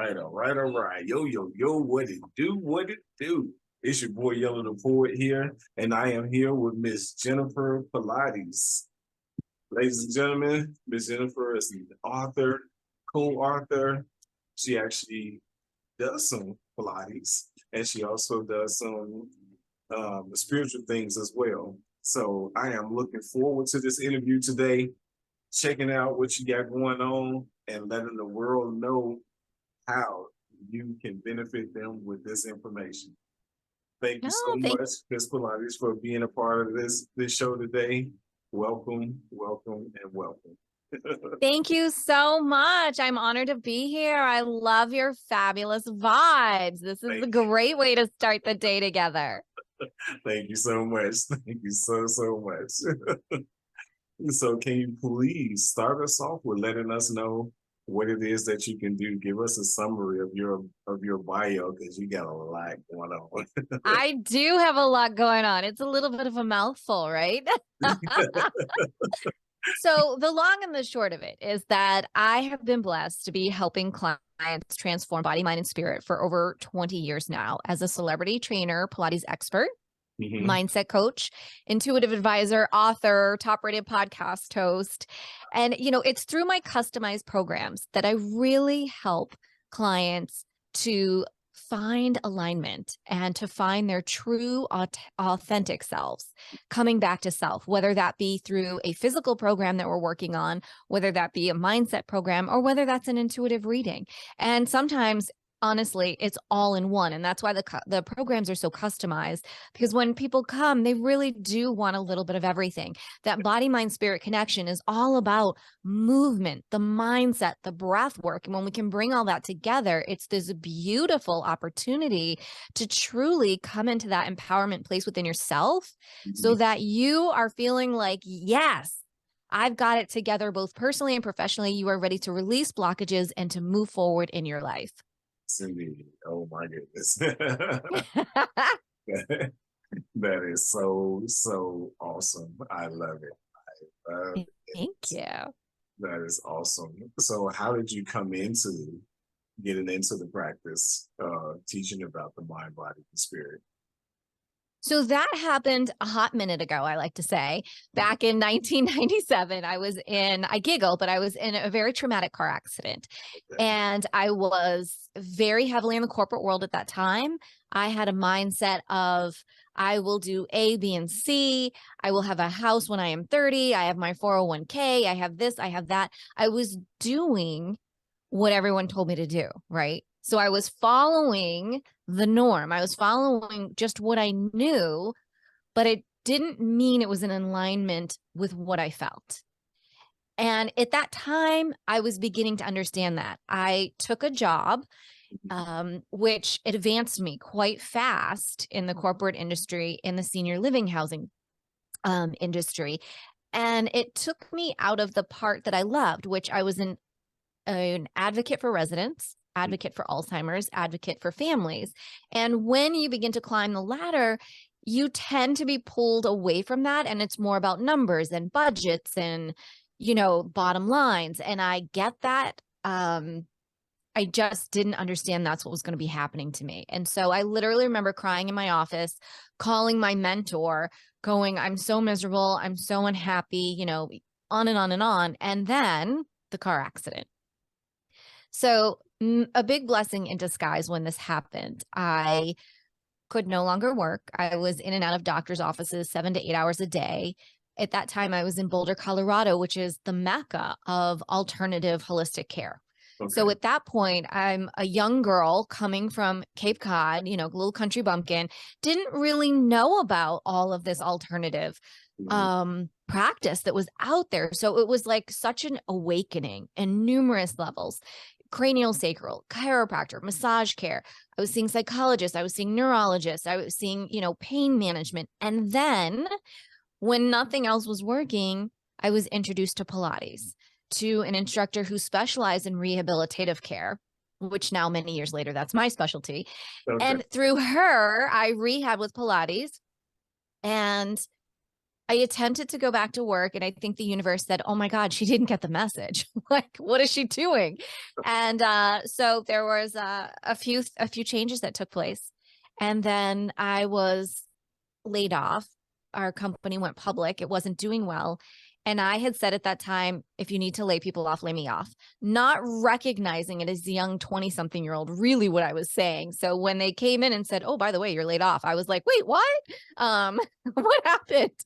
right, all right, all right. Yo, yo, yo, what it do? What it do? It's your boy Yellow the Poet here, and I am here with Miss Jennifer Pilates. Ladies and gentlemen, Miss Jennifer is an author, co-author. She actually does some Pilates, and she also does some spiritual things as well. So I am looking forward to this interview today, checking out what you got going on, and letting the world know how you can benefit them with this information. Thank you so No, much, Ms. Pilates, for being a part of this show today. Welcome, welcome, and welcome. thank you so much. I'm honored to be here. I love your fabulous vibes. This is a great way to start the day together. Thank you so much. Thank you so much. So can you please start us off with letting us know what it is that you can do? Give us a summary of your bio, because you got a lot going on. I do have a lot going on. It's a little bit of a mouthful, right? So the long and the short of it is that I have been blessed to be helping clients transform body, mind, and spirit for over 20 years now as a celebrity trainer, Pilates expert, mindset coach, intuitive advisor, author, top-rated podcast host. And, it's through my customized programs that I really help clients to find alignment and to find their true, authentic selves, coming back to self, whether that be through a physical program that we're working on, whether that be a mindset program, or whether that's an intuitive reading. And sometimes, honestly, it's all in one. And that's why the programs are so customized, because when people come, they really do want a little bit of everything. That body, mind, spirit connection is all about movement, the mindset, the breath work. And when we can bring all that together, it's this beautiful opportunity to truly come into that empowerment place within yourself so that you are feeling like, yes, I've got it together, both personally and professionally. You are ready to release blockages and to move forward in your life. Cindy, oh my goodness. That is so awesome. I love it. Thank you. That is awesome. So how did you come into getting into the practice, teaching about the mind, body, and spirit? So that happened a hot minute ago, I like to say. Back in 1997, I giggle, but I was in a very traumatic car accident. Okay. And I was very heavily in the corporate world at that time. I had a mindset of, I will do A, B, and C. I will have a house when I am 30. I have my 401k. I have this, I have that. I was doing what everyone told me to do, right? So I was following the norm. I was following just what I knew, but it didn't mean it was in alignment with what I felt. And at that time, I was beginning to understand that. I took a job, which advanced me quite fast in the corporate industry, in the senior living housing industry. And it took me out of the part that I loved, which I was an advocate for residents, advocate for Alzheimer's, advocate for families. And when you begin to climb the ladder, you tend to be pulled away from that. And it's more about numbers and budgets and, bottom lines. And I get that. I just didn't understand that's what was going to be happening to me. And so I literally remember crying in my office, calling my mentor, going, I'm so miserable. I'm so unhappy, on and on and on. And then the car accident. So a big blessing in disguise when this happened. I could no longer work. I was in and out of doctor's offices 7 to 8 hours a day. At that time, I was in Boulder, Colorado, which is the mecca of alternative holistic care. Okay. So at that point, I'm a young girl coming from Cape Cod, little country bumpkin, didn't really know about all of this alternative practice that was out there. So it was like such an awakening in numerous levels. Cranial sacral, chiropractor, massage care. I was seeing psychologists. I was seeing neurologists. I was seeing, pain management. And then when nothing else was working, I was introduced to Pilates, to an instructor who specialized in rehabilitative care, which now many years later, that's my specialty. Okay. And through her, I rehabbed with Pilates, and I attempted to go back to work, and I think the universe said, "Oh my God, she didn't get the message. Like, what is she doing?" And so there was a few changes that took place, and then I was laid off. Our company went public. It wasn't doing well. And I had said at that time, if you need to lay people off, lay me off, not recognizing it as a young 20-something-year-old, really what I was saying. So when they came in and said, "Oh, by the way, you're laid off," I was like, "Wait, what? Um, what happened?"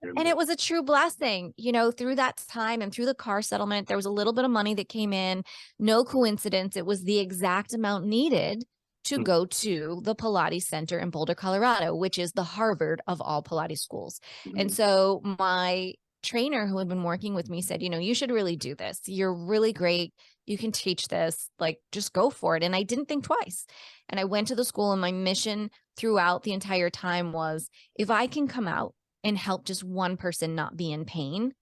And it was a true blessing, through that time and through the car settlement, there was a little bit of money that came in. No coincidence. It was the exact amount needed to go to the Pilates Center in Boulder, Colorado, which is the Harvard of all Pilates schools. And so my trainer who had been working with me said, "You should really do this. You're really great. You can teach this, like, just go for it." And I didn't think twice. And I went to the school, and my mission throughout the entire time was, if I can come out and help just one person not be in pain,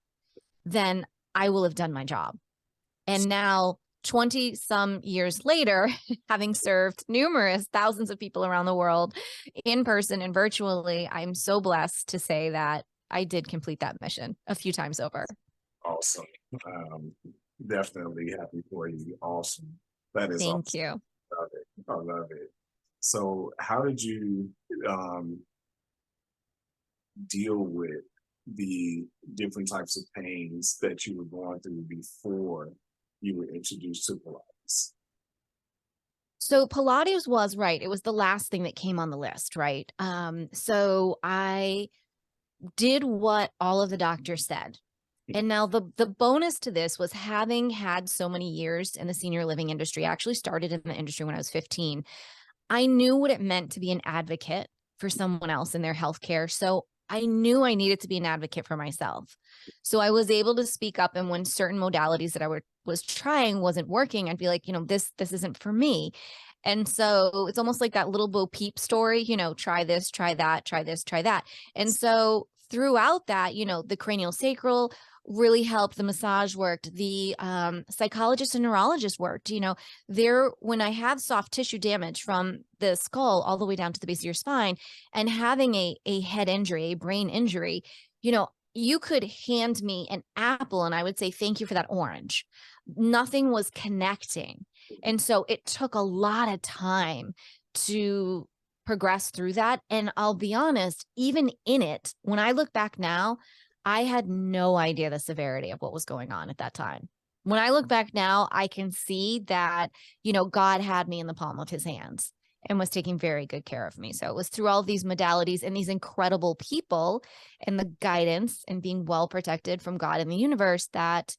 then I will have done my job. And now, 20 some years later, having served numerous thousands of people around the world in person and virtually, I'm so blessed to say that I did complete that mission a few times over. Awesome. Um, Definitely happy for you. Awesome. That is Thank awesome. you. Love it. I love it. So how did you deal with the different types of pains that you were going through before you were introduced to Pilates? So Pilates was right. It was the last thing that came on the list, right? So I did what all of the doctors said. And now the bonus to this was, having had so many years in the senior living industry. I actually started in the industry when I was 15. I knew what it meant to be an advocate for someone else in their healthcare. So I knew I needed to be an advocate for myself. So I was able to speak up. And when certain modalities that I was trying wasn't working, I'd be like, this isn't for me. And so it's almost like that little Bo Peep story, try this, try that, try this, try that. And so throughout that, the cranial sacral really helped. The massage worked. The psychologist and neurologist worked. When I have soft tissue damage from the skull all the way down to the base of your spine, and having a head injury, a brain injury, you could hand me an apple and I would say, "Thank you for that orange." Nothing was connecting. And so it took a lot of time to progress through that. And I'll be honest, even in it, when I look back now, I had no idea the severity of what was going on at that time. When I look back now, I can see that, God had me in the palm of his hands and was taking very good care of me. So it was through all these modalities and these incredible people and the guidance and being well protected from God and the universe that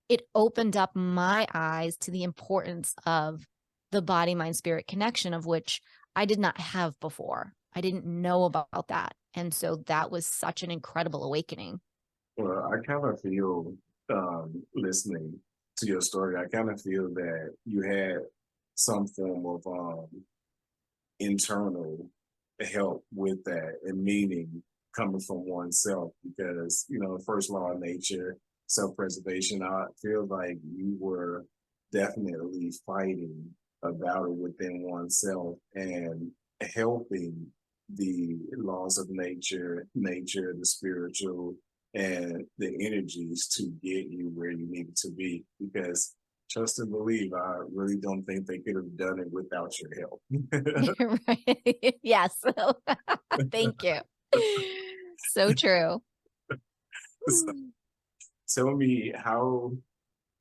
it opened up my eyes to the importance of the body, mind, spirit connection, of which I did not have before. I didn't know about that. And so that was such an incredible awakening. Well, I kind of feel, listening to your story, I kind of feel that you had some form of internal help with that, and meaning coming from oneself, because the first law of nature, self-preservation. I feel like you were definitely fighting a battle within oneself and helping the laws of nature, the spiritual, and the energies to get you where you needed to be. Because trust and believe, I really don't think they could have done it without your help. Right. Yes. Thank you. So true. So, tell me, how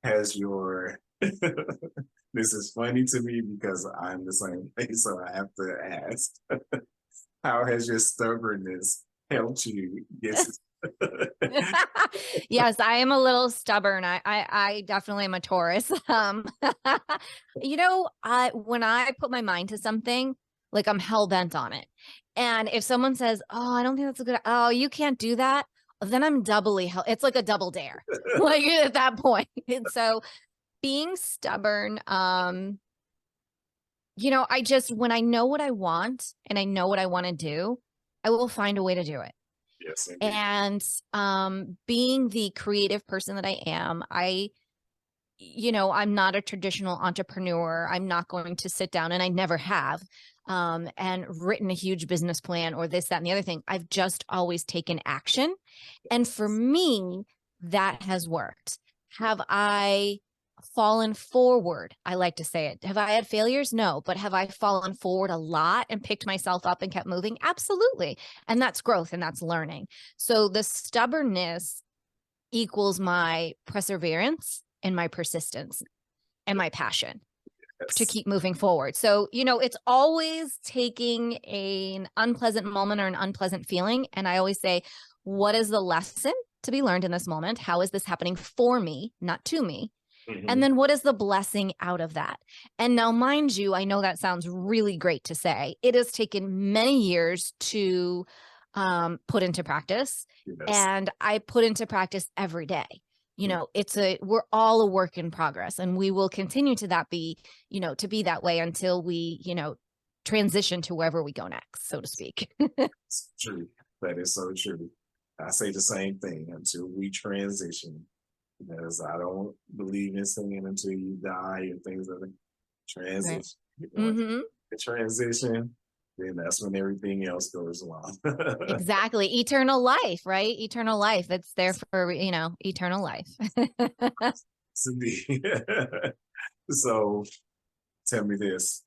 has your this is funny to me because I'm the same way, so I have to ask. How has your stubbornness helped you get Yes, I am a little stubborn. I definitely am a Taurus. When I put my mind to something, like, I'm hell bent on it. And if someone says, "Oh, I don't think that's a good, oh, you can't do that," then I'm doubly hell. It's like a double dare, like, at that point. And so being stubborn, when I know what I want and I know what I want to do, I will find a way to do it. yes, indeed. And being the creative person that I am, I'm not a traditional entrepreneur. I'm not going to sit down, and I never have. and written a huge business plan or this, that, and the other thing. I've just always taken action. And for me, that has worked. Have I fallen forward? I like to say it. Have I had failures? No, but have I fallen forward a lot and picked myself up and kept moving? Absolutely. And that's growth and that's learning. So the stubbornness equals my perseverance and my persistence and my passion to keep moving forward. So, it's always taking an unpleasant moment or an unpleasant feeling. And I always say, what is the lesson to be learned in this moment? How is this happening for me, not to me? And then what is the blessing out of that? And now, mind you, I know that sounds really great to say. It has taken many years to put into practice. Yes. And I put into practice every day. We're all a work in progress, and we will continue to be that way until we, transition to wherever we go next, so to speak. It's true. That is so true. I say the same thing until we transition, because I don't believe in singing until you die and things like that. Transition. Mm-hmm. The transition, then that's when everything else goes along. Exactly. Eternal life, right? Eternal life. It's there for, eternal life. So tell me this.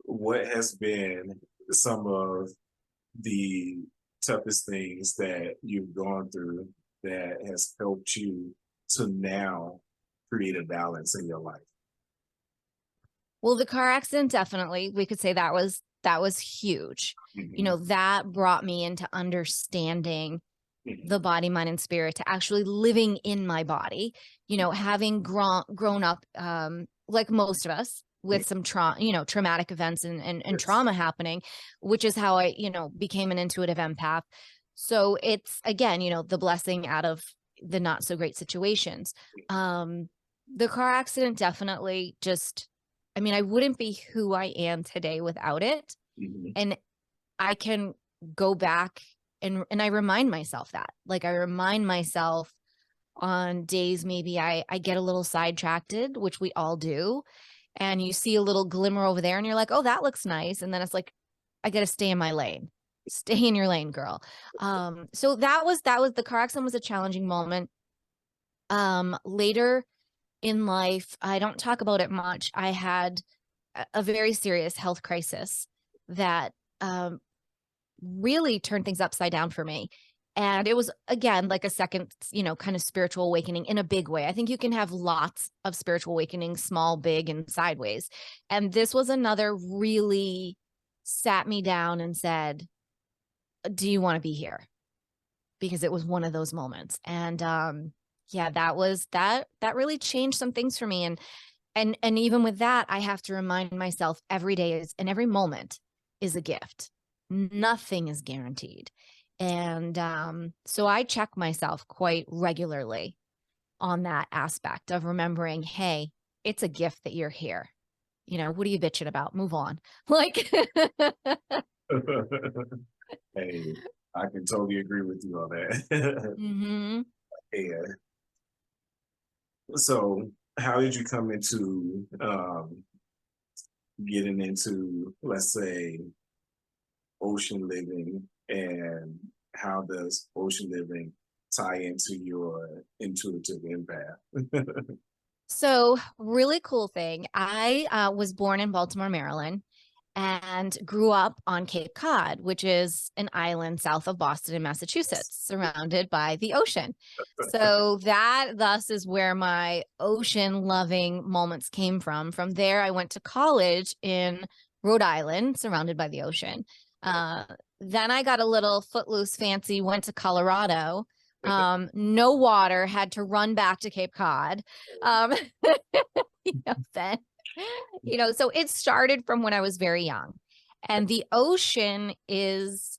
What has been some of the toughest things that you've gone through that has helped you to now create a balance in your life? Well, the car accident, definitely, we could say that was huge. That brought me into understanding the body, mind, and spirit, to actually living in my body, having grown up, like most of us, with some traumatic events and trauma happening, which is how I, became an intuitive empath. So it's, again, the blessing out of the not so great situations. The car accident definitely just, I wouldn't be who I am today without it. And I can go back and I remind myself that, like, I remind myself on days maybe I get a little sidetracked, which we all do. And you see a little glimmer over there and you're like, oh, that looks nice. And then it's like, I got to stay in my lane. Stay in your lane, girl. So that was the car accident was a challenging moment. Later in life, I don't talk about it much. I had a very serious health crisis that really turned things upside down for me. And it was, again, like a second, kind of spiritual awakening in a big way. I think you can have lots of spiritual awakenings, small, big, and sideways. And this was another really sat me down and said, do you want to be here? Because it was one of those moments. And yeah, that really changed some things for me. And even with that, I have to remind myself every day and every moment is a gift. Nothing is guaranteed. And so I check myself quite regularly on that aspect of remembering, hey, it's a gift that you're here. What are you bitching about? Move on. Like, Hey, I can totally agree with you on that. mm-hmm. Yeah. So how did you come into getting into, let's say, ocean living, and how does ocean living tie into your intuitive empath? So, really cool thing. I was born in Baltimore, Maryland, and grew up on Cape Cod, which is an island south of Boston in Massachusetts, surrounded by the ocean. So that thus is where my ocean loving moments came from. From there, I went to college in Rhode Island, surrounded by the ocean. Then I got a little footloose fancy, went to Colorado. No water, had to run back to Cape Cod. Then, so it started from when I was very young. And the ocean is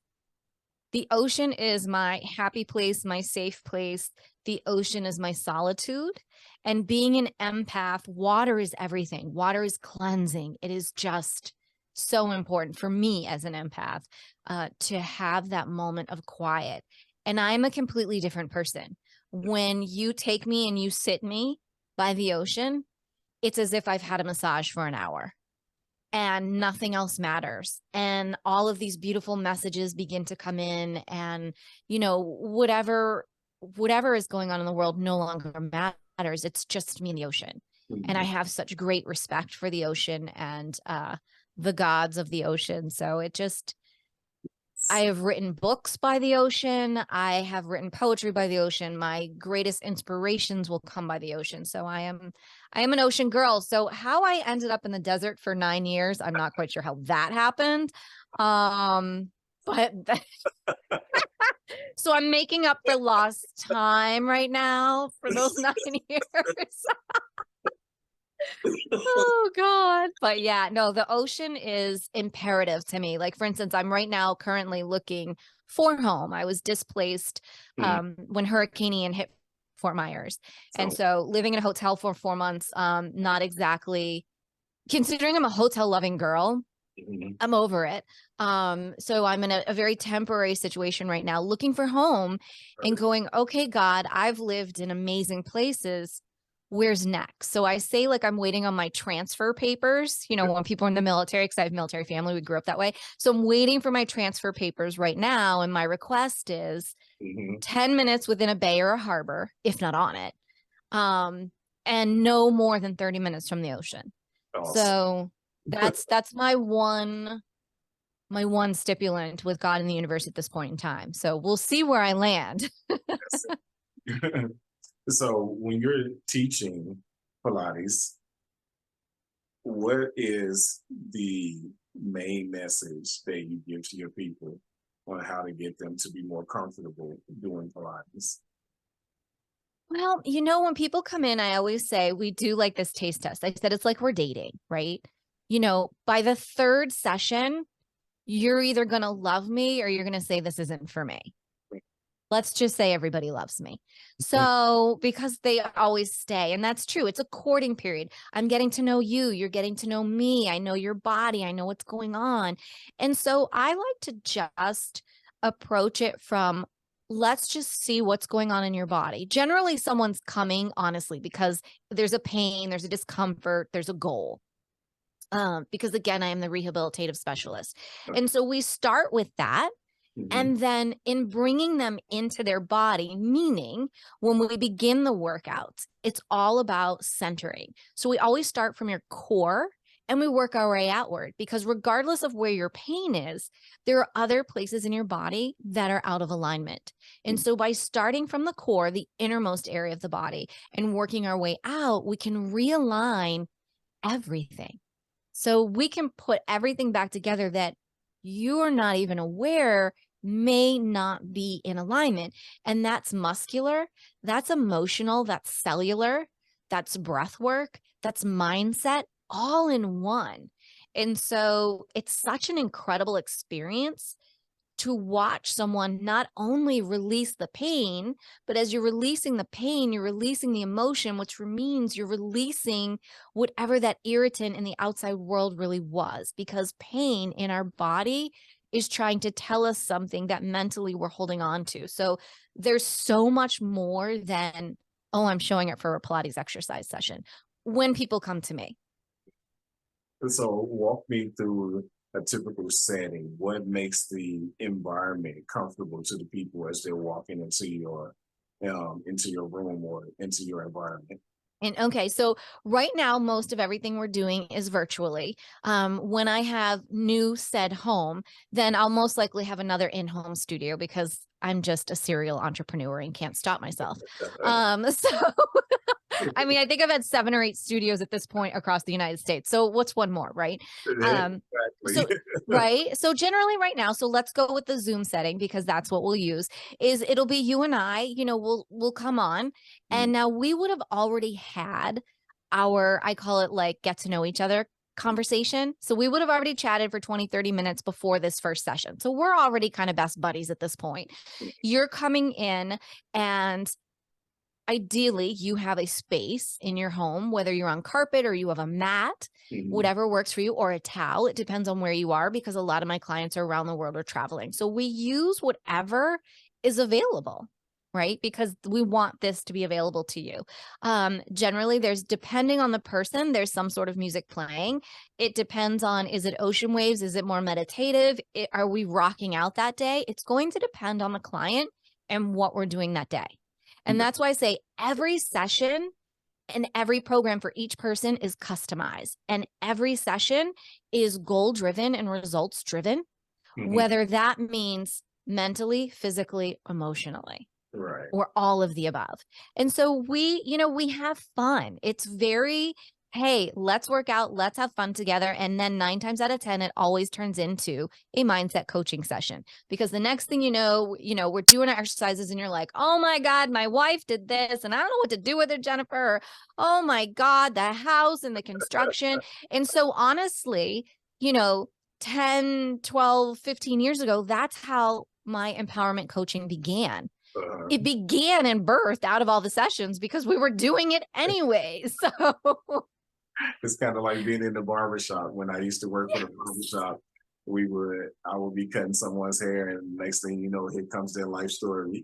my happy place, my safe place. The ocean is my solitude. And being an empath, water is everything. Water is cleansing. It is just so important for me as an empath to have that moment of quiet. And I'm a completely different person. When you take me and you sit me by the ocean, it's as if I've had a massage for an hour. and nothing else matters. And all of these beautiful messages begin to come in, and, you know, whatever is going on in the world no longer matters. It's just me and the ocean. And I have such great respect for the ocean and the gods of the ocean. So it just, I have written books by the ocean. I have written poetry by the ocean. My greatest inspirations will come by the ocean. So I am an ocean girl. So how I ended up in the desert for 9 years, I'm not quite sure how that happened. But so I'm making up for lost time right now for those 9 years. Oh God. But yeah, no, the ocean is imperative to me. Like, for instance, I'm right now currently looking for home. I was displaced when Hurricane Ian hit Fort Myers. And so living in a hotel for 4 months, not exactly, considering I'm a hotel loving girl, I'm over it. So I'm in a very temporary situation right now, looking for home and going, okay, God, I've lived in amazing places. Where's next? So I say, like, I'm waiting on my transfer papers, you know, when people are in the military, because I have military family, we grew up that way. So I'm waiting for my transfer papers right now. And my request is 10 minutes within a bay or a harbor, if not on it. And no more than 30 minutes from the ocean. Awesome. So that's my one stipulant with God and the universe at this point in time. So we'll see where I land. So when you're teaching Pilates, what is the main message that you give to your people on how to get them to be more comfortable doing Pilates? Well, you know, when people come in, I always say we do like this taste test. I said it's like we're dating, right? You know, by the 3rd session, you're either going to love me or you're going to say this isn't for me. Let's just say everybody loves me. So, because they always stay, and that's true. It's a courting period. I'm getting to know you. You're getting to know me. I know your body. I know what's going on. And so I like to just approach it from, let's just see what's going on in your body. Generally, someone's coming, honestly, because there's a pain, there's a discomfort, there's a goal. Because again, I am the rehabilitative specialist. And so we start with that. And then in bringing them into their body, meaning when we begin the workouts, it's all about centering. So we always start from your core and we work our way outward, because regardless of where your pain is, there are other places in your body that are out of alignment. And so by starting from the core, the innermost area of the body, and working our way out, we can realign everything. So we can put everything back together that you're not even aware may not be in alignment. And that's muscular, that's emotional, that's cellular, that's breath work, that's mindset, all in one. And so it's such an incredible experience to watch someone not only release the pain, but as you're releasing the pain, you're releasing the emotion, which means you're releasing whatever that irritant in the outside world really was, because pain in our body is trying to tell us something that mentally we're holding on to. So there's so much more than, oh, I'm showing up for a Pilates exercise session when people come to me. So walk me through a typical setting. What makes the environment comfortable to the people as they're walking into your room or into your environment? And okay, so right now, most of everything we're doing is virtually. When I have new said home, then I'll most likely have another in-home studio, because I'm just a serial entrepreneur and can't stop myself. So I mean, I think I've had 7 or 8 studios at this point across the United States. So what's one more, right? Exactly. So, right. So generally right now, so let's go with the Zoom setting, because that's what we'll use, is it'll be you and I, you know, we'll come on, and now we would have already had our, I call it like get to know each other conversation. So we would have already chatted for 20, 30 minutes before this first session. So we're already kind of best buddies at this point. You're coming in, and ideally you have a space in your home, whether you're on carpet or you have a mat, whatever works for you, or a towel. It depends on where you are, because a lot of my clients are around the world or traveling. So we use whatever is available. right? Because we want this to be available to you. Generally, depending on the person, there's some sort of music playing. It depends on, is it ocean waves? Is it more meditative? Are we rocking out that day? It's going to depend on the client and what we're doing that day. And that's why I say every session and every program for each person is customized. And every session is goal driven and results driven, whether that means mentally, physically, emotionally, Right. or all of the above. And so we have fun. It's very, hey, let's work out, let's have fun together. And then 9 times out of 10, it always turns into a mindset coaching session, because the next thing you know, we're doing our exercises and you're like, oh my God, my wife did this and I don't know what to do with it, Jennifer. Or, oh my God, the house and the construction. And so honestly, 10, 12, 15 years ago, that's how my empowerment coaching began. It began and birthed out of all the sessions because we were doing it anyway. So It's kind of like being in the barbershop. When I used to work for the barbershop, I would be cutting someone's hair, and next thing you know, here comes their life story.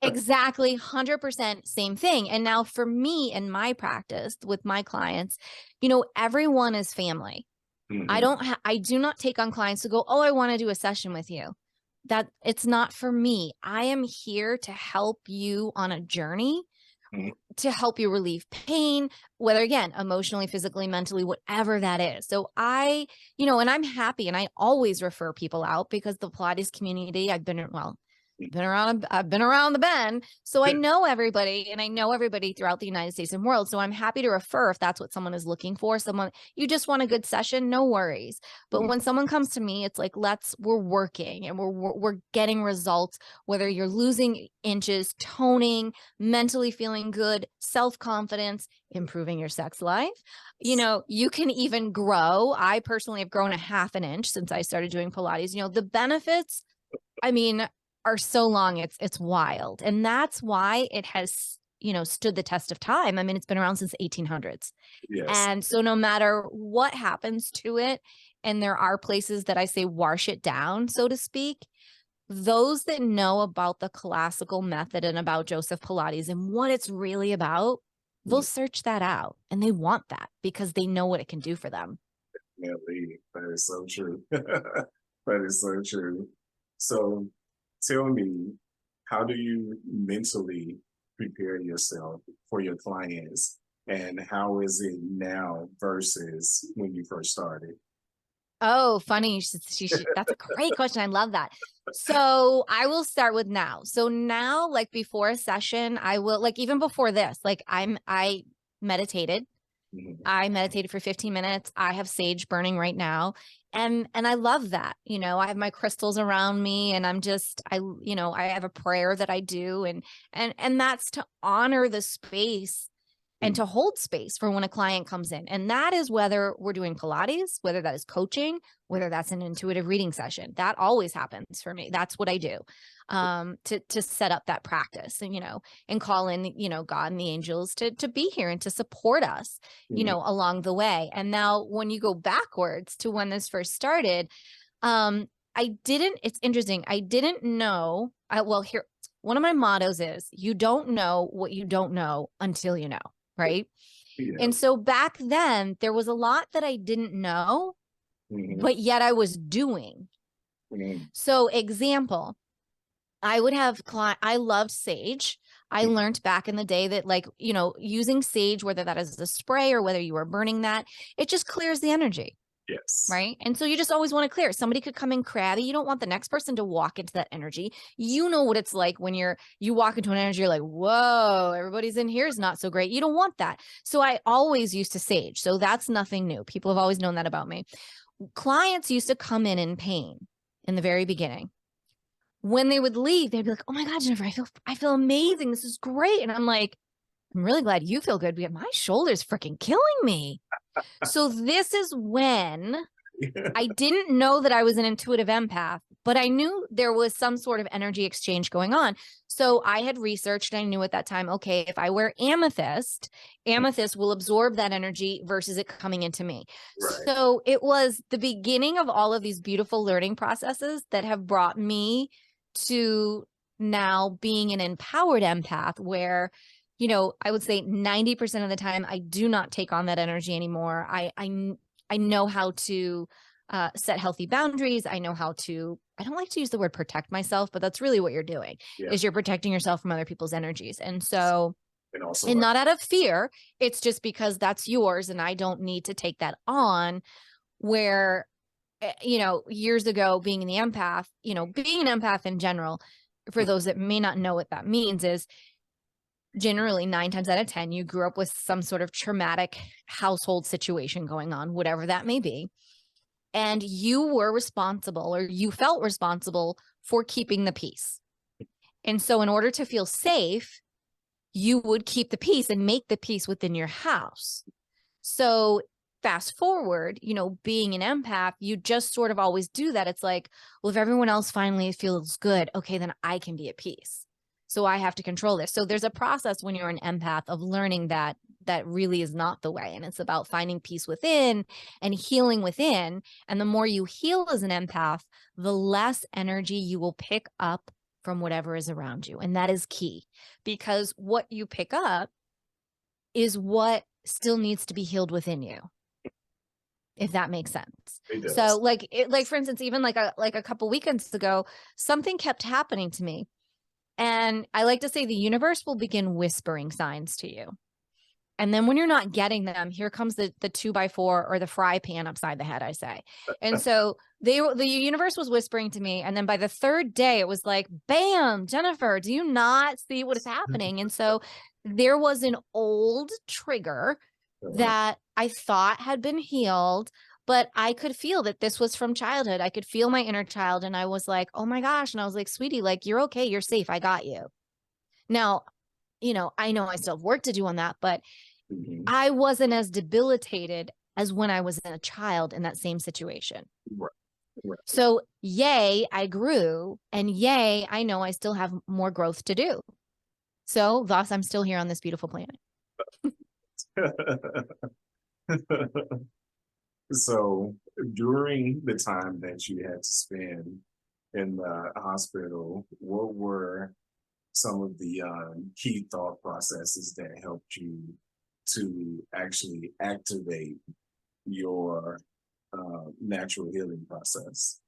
exactly, 100% same thing. And now for me in my practice with my clients, everyone is family. I do not take on clients to go, oh, I want to do a session with you. That it's not for me. I am here to help you on a journey, to help you relieve pain, whether again, emotionally, physically, mentally, whatever that is. So and I'm happy, and I always refer people out because the Pilates community, I've been around the bend. So I know everybody, and I know everybody throughout the United States and world. So I'm happy to refer if that's what someone is looking for. Someone, you just want a good session, no worries. But when someone comes to me, it's like, we're working and we're getting results, whether you're losing inches, toning, mentally feeling good, self-confidence, improving your sex life. You can even grow. I personally have grown a half an inch since I started doing Pilates. The benefits, are so long, it's wild. And that's why it has, stood the test of time. It's been around since 1800s. Yes. And so no matter what happens to it, and there are places that I say wash it down, so to speak, those that know about the classical method and about Joseph Pilates and what it's really about, they'll search that out, and they want that because they know what it can do for them. Yeah, that is so true. That is so true. So tell me, how do you mentally prepare yourself for your clients, and how is it now versus when you first started? Oh, funny. That's a great question. I love that. So I will start with now. So now, like before a session, I will, like even before this, like I meditated. I meditated for 15 minutes. I have sage burning right now. And I love that. I have my crystals around me, and I have a prayer that I do, and that's to honor the space and to hold space for when a client comes in. And that is whether we're doing Pilates, whether that is coaching, whether that's an intuitive reading session. That always happens for me. That's what I do, to set up that practice, and call in, God and the angels to be here and to support us, along the way. And now when you go backwards to when this first started, it's interesting. I didn't know, here, one of my mottos is, you don't know what you don't know until you know. Right. Yeah. And so back then there was a lot that I didn't know, but yet I was doing. So example, I would have I loved sage. I learned back in the day that, like, using sage, whether that is a spray or whether you are burning that, it just clears the energy. Yes. Right. And so you just always want to clear. Somebody could come in crabby. You don't want the next person to walk into that energy. You know what it's like when you walk into an energy, you're like, whoa, everybody's in here is not so great. You don't want that. So I always used to sage. So that's nothing new. People have always known that about me. Clients used to come in pain in the very beginning. When they would leave, they'd be like, oh my God, Jennifer, I feel amazing. This is great. And I'm like, I'm really glad you feel good, but my shoulder's freaking killing me. So this is when I didn't know that I was an intuitive empath, but I knew there was some sort of energy exchange going on. So I had researched, and I knew at that time, okay, if I wear amethyst will absorb that energy versus it coming into me. Right. So it was the beginning of all of these beautiful learning processes that have brought me to now being an empowered empath where, I would say 90% of the time I do not take on that energy anymore. I know how to set healthy boundaries. I know how to, I don't like to use the word protect myself, but that's really what you're doing is you're protecting yourself from other people's energies. And so, and not out of fear, it's just because that's yours and I don't need to take that on. Where, years ago being in the empath, being an empath in general, for those that may not know what that means, is generally 9 times out of 10, you grew up with some sort of traumatic household situation going on, whatever that may be. And you were responsible, or you felt responsible for keeping the peace. And so in order to feel safe, you would keep the peace and make the peace within your house. So fast forward, being an empath, you just sort of always do that. It's like, well, if everyone else finally feels good, okay, then I can be at peace. So I have to control this. So there's a process when you're an empath of learning that really is not the way. And it's about finding peace within and healing within. And the more you heal as an empath, the less energy you will pick up from whatever is around you. And that is key, because what you pick up is what still needs to be healed within you, if that makes sense. So like for instance, even like a couple weekends ago, something kept happening to me. And I like to say the universe will begin whispering signs to you. And then when you're not getting them, here comes the 2x4 or the fry pan upside the head, I say. And so the universe was whispering to me. And then by the third day, it was like, bam, Jennifer, do you not see what is happening? And so there was an old trigger that I thought had been healed, but I could feel that this was from childhood. I could feel my inner child. And I was like, oh my gosh. And I was like, sweetie, like, you're okay. You're safe. I got you. Now, I know I still have work to do on that, but I wasn't as debilitated as when I was a child in that same situation. Right. So yay, I grew, and yay, I know I still have more growth to do. So thus I'm still here on this beautiful planet. So during the time that you had to spend in the hospital, what were some of the key thought processes that helped you to actually activate your natural healing process?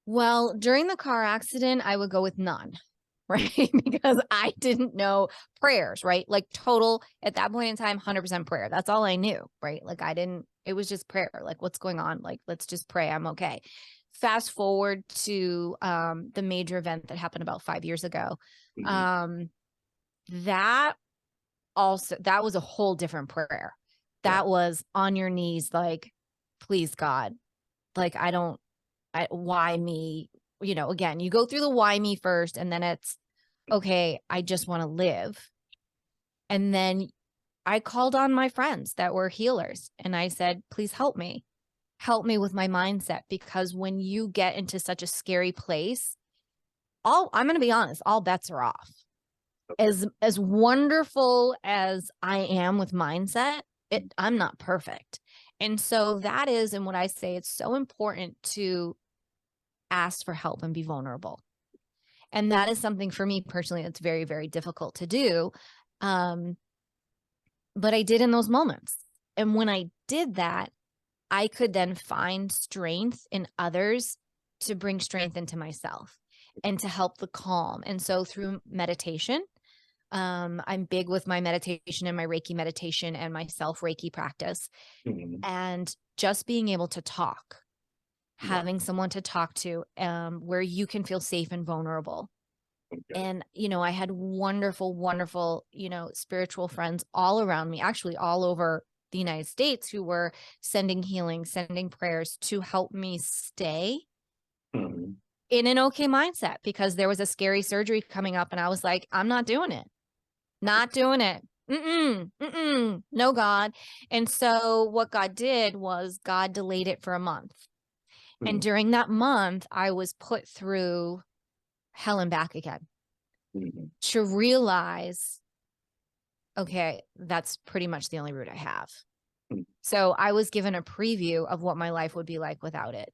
Well, during the car accident, I would go with none, right? Because I didn't know prayers, right? Like total, at that point in time, 100% prayer. That's all I knew, right? Like it was just prayer. Like, what's going on? Like, let's just pray. I'm okay. Fast forward to the major event that happened about 5 years ago. That was a whole different prayer. That was on your knees, like, please God, like, why me? Again, you go through the why me first, and then it's, okay, I just want to live. And then I called on my friends that were healers and I said, please help me with my mindset, because when you get into such a scary place, I'm going to be honest, all bets are off. As wonderful as I am with mindset, I'm not perfect. And so that is, and what I say, it's so important to ask for help and be vulnerable. And that is something for me personally that's very, very difficult to do. But I did in those moments. And when I did that, I could then find strength in others to bring strength into myself and to help the calm. And so through meditation, I'm big with my meditation and my Reiki meditation and my self Reiki practice. And just being able to talk, having someone to talk to, where you can feel safe and vulnerable. And, I had wonderful, wonderful, spiritual friends all around me, actually all over the United States, who were sending healing, sending prayers to help me stay in an okay mindset, because there was a scary surgery coming up and I was like, I'm not doing it. Not doing it. No, God. And so what God did was God delayed it for a month. And during that month, I was put through hell and back again to realize, okay, that's pretty much the only route I have. So I was given a preview of what my life would be like without it.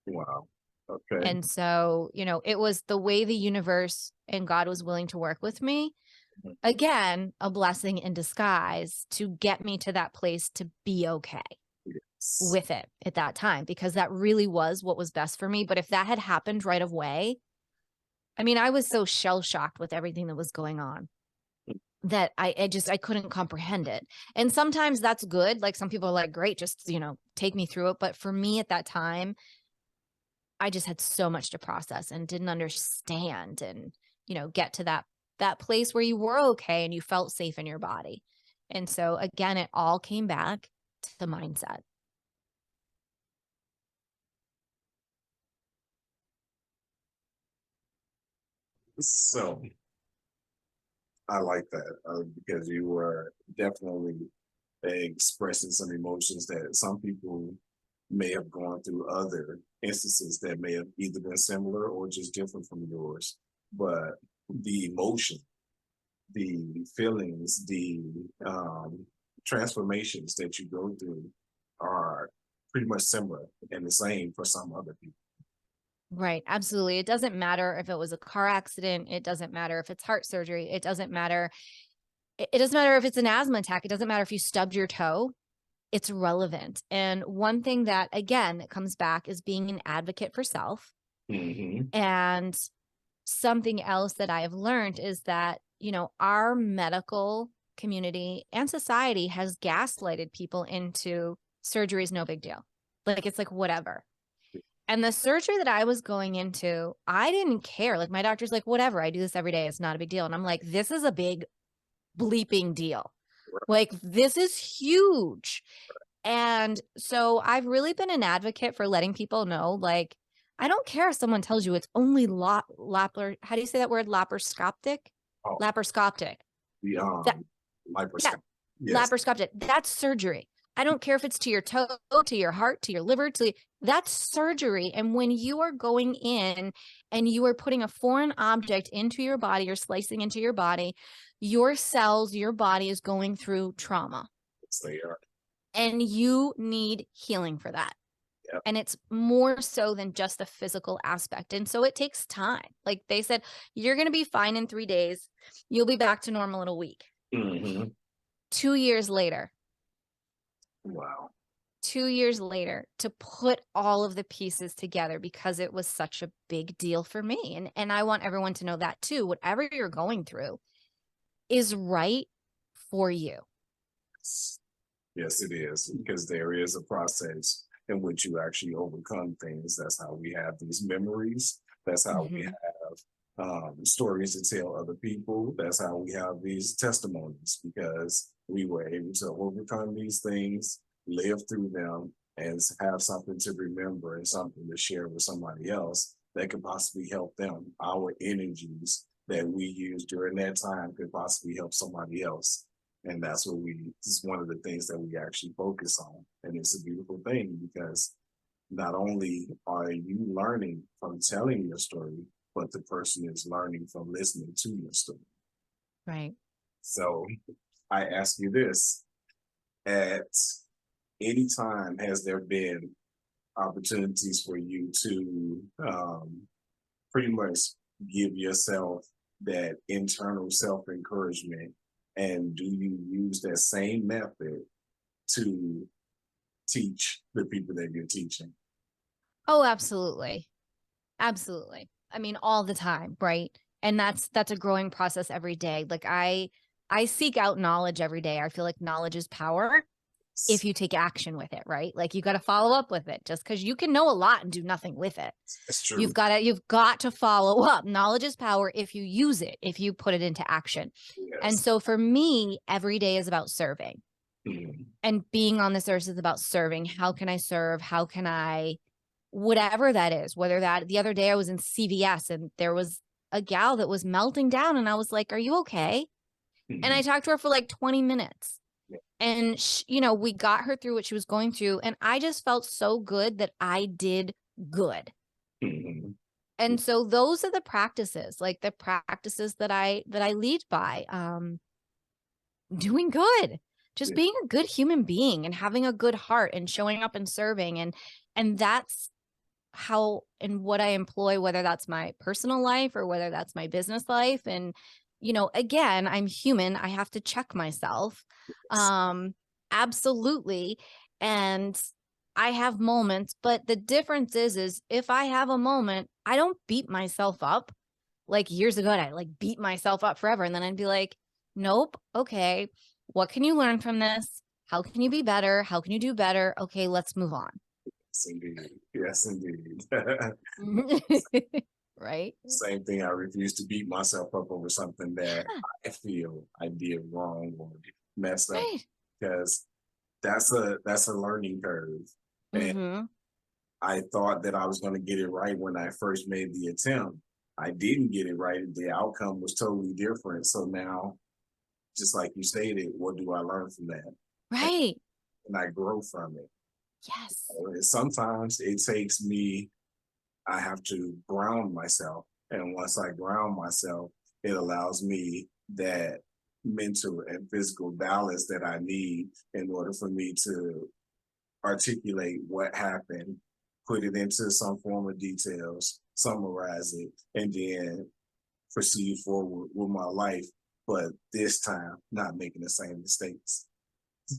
Wow. Okay. And so, it was the way the universe and God was willing to work with me. Mhm. Again, a blessing in disguise to get me to that place to be okay Yes. with it at that time, because that really was what was best for me. But if that had happened right away, I mean, I was so shell shocked with everything that was going on that I couldn't comprehend it. And sometimes that's good. Like some people are like, great, just, take me through it. But for me at that time, I just had so much to process and didn't understand and, get to that place where you were okay and you felt safe in your body. And so again, it all came back to the mindset. So I like that because you were definitely expressing some emotions that some people may have gone through other instances that may have either been similar or just different from yours. But the emotion, the feelings, the transformations that you go through are pretty much similar and the same for some other people. Right. Absolutely. It doesn't matter if it was a car accident. It doesn't matter if it's heart surgery. It doesn't matter. It doesn't matter if it's an asthma attack. It doesn't matter if you stubbed your toe. It's relevant. And one thing that, again, that comes back is being an advocate for self. Mm-hmm. And something else that I have learned is that, our medical community and society has gaslighted people into surgery is no big deal. Like, it's like, whatever. And the surgery that I was going into, I didn't care. Like, my doctor's like, whatever, I do this every day. It's not a big deal. And I'm like, this is a big bleeping deal. Like, this is huge. And so I've really been an advocate for letting people know, like, I don't care if someone tells you it's only how do you say that word? Laparoscopic? Oh, Laparoscopic. the That, yeah, microscope. Yes. laparoscopic. That's surgery. I don't care if it's to your toe, to your heart, to your liver, that's surgery. And when you are going in and you are putting a foreign object into your body, you're slicing into your body, your cells, your body is going through trauma. Yes, they are. And you need healing for that. Yep. And it's more so than just the physical aspect. And so it takes time. Like they said, you're going to be fine in 3 days. You'll be back to normal in a week. Mm-hmm. 2 years later, Wow. 2 years later, to put all of the pieces together because it was such a big deal for me. And I want everyone to know that too. Whatever you're going through is right for you. Yes, it is, because there is a process in which you actually overcome things. That's how we have these memories. That's how we have stories to tell other people. That's how we have these testimonies, because we were able to overcome these things, live through them, and have something to remember and something to share with somebody else that could possibly help them. Our energies that we use during that time could possibly help somebody else. And that's what it's one of the things that we actually focus on. And it's a beautiful thing, because not only are you learning from telling your story, but the person is learning from listening to your story. Right. So I ask you this: at any time, has there been opportunities for you to pretty much give yourself that internal self encouragement? And do you use that same method to teach the people that you're teaching? Oh, absolutely. Absolutely. I mean, all the time, right? And that's a growing process every day. Like I seek out knowledge every day. I feel like knowledge is power if you take action with it, right? Like you got to follow up with it. Just because you can know a lot and do nothing with it. That's true. You've got to follow up. Knowledge is power if you use it, if you put it into action. Yes. And so for me, every day is about serving. Mm-hmm. And being on this earth is about serving. How can I serve? How can I, whatever that is, whether that the other day I was in CVS and there was a gal that was melting down and I was like, are you okay? Mm-hmm. And I talked to her for like 20 minutes. Yeah. And, we got her through what she was going through. And I just felt so good that I did good. Mm-hmm. And so those are the practices, like the practices that I lead by. Doing good, just being a good human being and having a good heart and showing up and serving. And that's how and what I employ, whether that's my personal life or whether that's my business life. And, again, I'm human. I have to check myself. Um, absolutely. And I have moments, but the difference is if I have a moment, I don't beat myself up. Like years ago, I like beat myself up forever. And then I'd be like, nope. Okay. What can you learn from this? How can you be better? How can you do better? Okay, let's move on. Yes, indeed. Yes, indeed. Right? Same thing. I refuse to beat myself up over something that I feel I did wrong or messed up, Right. because that's a learning curve. And Mm-hmm. I thought that I was going to get it right when I first made the attempt. I didn't get it right. The outcome was totally different. So now, just like you stated, what do I learn from that? Right. And I grow from it. Yes. Sometimes it takes me, I have to ground myself. And once I ground myself, it allows me that mental and physical balance that I need in order for me to articulate what happened, put it into some form of details, summarize it, and then proceed forward with my life. But this time, not making the same mistakes.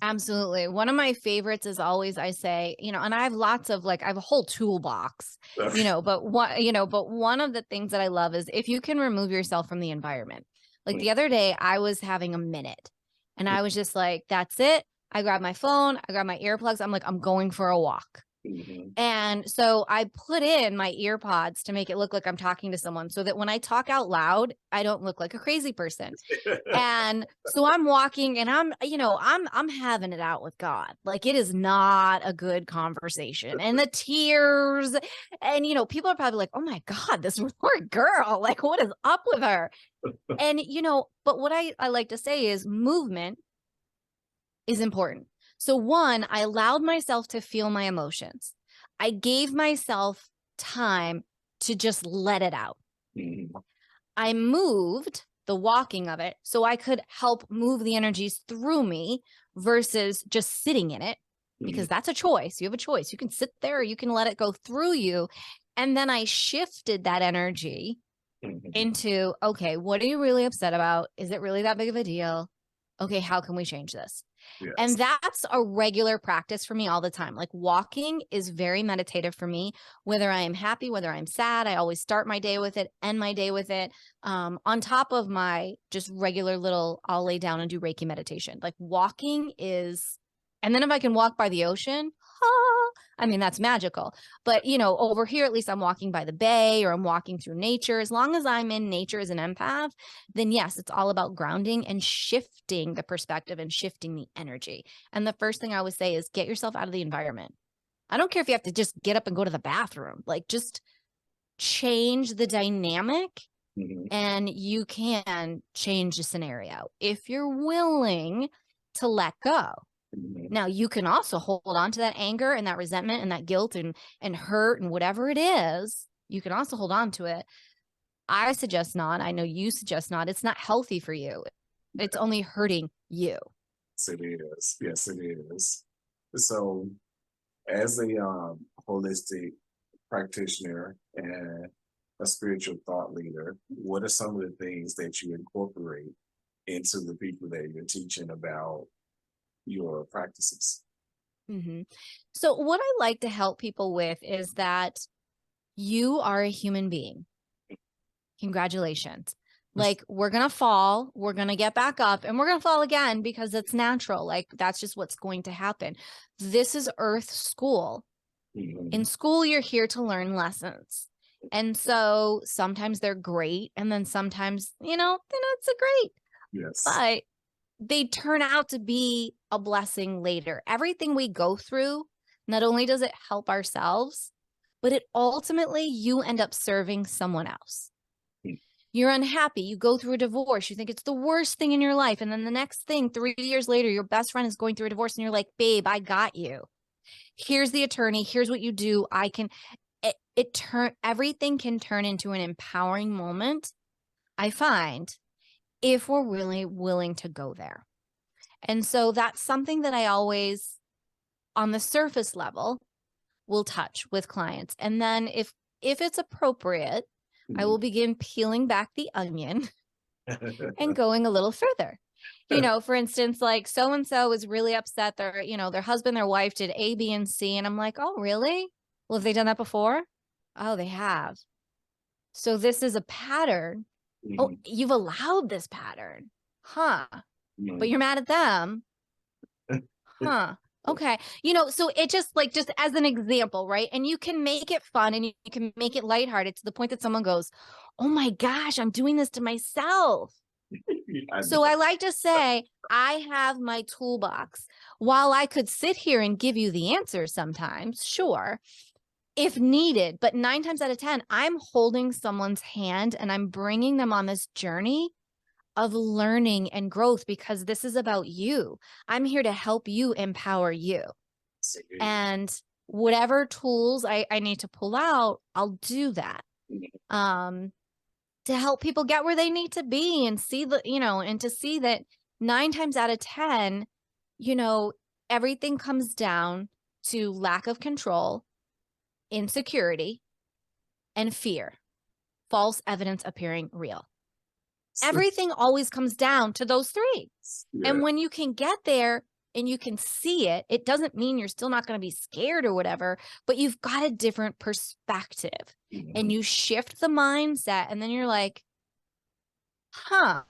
Absolutely. One of my favorites is always I say, and I have lots of I have a whole toolbox, but one of the things that I love is if you can remove yourself from the environment. Like the other day, I was having a minute and I was just like, that's it. I grabbed my phone, I grabbed my earplugs. I'm like, I'm going for a walk. Mm-hmm. And so I put in my ear pods to make it look like I'm talking to someone so that when I talk out loud, I don't look like a crazy person. And so I'm walking and I'm having it out with God. Like it is not a good conversation. And the tears and people are probably like, "Oh my God, this poor girl. Like what is up with her?" And but what I like to say is movement is important. So one, I allowed myself to feel my emotions. I gave myself time to just let it out. Mm-hmm. I moved the walking of it so I could help move the energies through me versus just sitting in it, because that's a choice. You have a choice. You can sit there or you can let it go through you. And then I shifted that energy Mm-hmm. into, okay, what are you really upset about? Is it really that big of a deal? Okay, how can we change this? Yes. And that's a regular practice for me all the time. Like walking is very meditative for me, whether I am happy, whether I'm sad. I always start my day with it, end my day with it. On top of my just regular little, I'll lay down and do Reiki meditation. Like walking is, and then if I can walk by the ocean, I mean, that's magical. But, over here, at least I'm walking by the bay or I'm walking through nature. As long as I'm in nature as an empath, then yes, it's all about grounding and shifting the perspective and shifting the energy. And the first thing I would say is get yourself out of the environment. I don't care if you have to just get up and go to the bathroom, like just change the dynamic Mm-hmm. and you can change the scenario if you're willing to let go. Mm-hmm. Now you can also hold on to that anger and that resentment and that guilt and hurt and whatever it is. You can also hold on to it. I suggest not. I know you suggest not. It's not healthy for you. It's only hurting you. Yes, it is. Yes, it is. So, as a holistic practitioner and a spiritual thought leader, what are some of the things that you incorporate into the people that you're teaching about your practices? Mm-hmm. So, what I like to help people with is that you are a human being. Congratulations. Like, we're going to fall, we're going to get back up, and we're going to fall again because it's natural. Like, that's just what's going to happen. This is Earth school. Mm-hmm. In school, you're here to learn lessons. And so sometimes they're great. And then sometimes, they're not so great. Yes. But they turn out to be a blessing later. Everything we go through, not only does it help ourselves, but it ultimately you end up serving someone else. You're unhappy. You go through a divorce. You think it's the worst thing in your life. And then the next thing, 3 years later, your best friend is going through a divorce and you're like, babe, I got you. Here's the attorney. Here's what you do. Everything can turn into an empowering moment, I find, if we're really willing to go there. And so that's something that I always, on the surface level, will touch with clients. And then if it's appropriate, I will begin peeling back the onion and going a little further. You know, for instance, like so-and-so is really upset. Their husband, their wife did A, B, and C. And I'm like, oh, really? Well, have they done that before? Oh, they have. So this is a pattern. Oh, you've allowed this pattern. Huh. But you're mad at them. Huh. Okay. So it just as an example, right? And you can make it fun and you can make it lighthearted to the point that someone goes, oh my gosh, I'm doing this to myself. So I like to say, I have my toolbox. While I could sit here and give you the answer sometimes, sure, if needed, but 9 times out of 10, I'm holding someone's hand and I'm bringing them on this journey of learning and growth, because this is about you. I'm here to help you empower you. And whatever tools I need to pull out, I'll do that. To help people get where they need to be and see and to see that 9 times out of 10, everything comes down to lack of control, insecurity, and fear. False evidence appearing real. Everything always comes down to those 3. Yeah. And when you can get there and you can see it, it doesn't mean you're still not going to be scared or whatever, but you've got a different perspective. And you shift the mindset and then you're like, huh.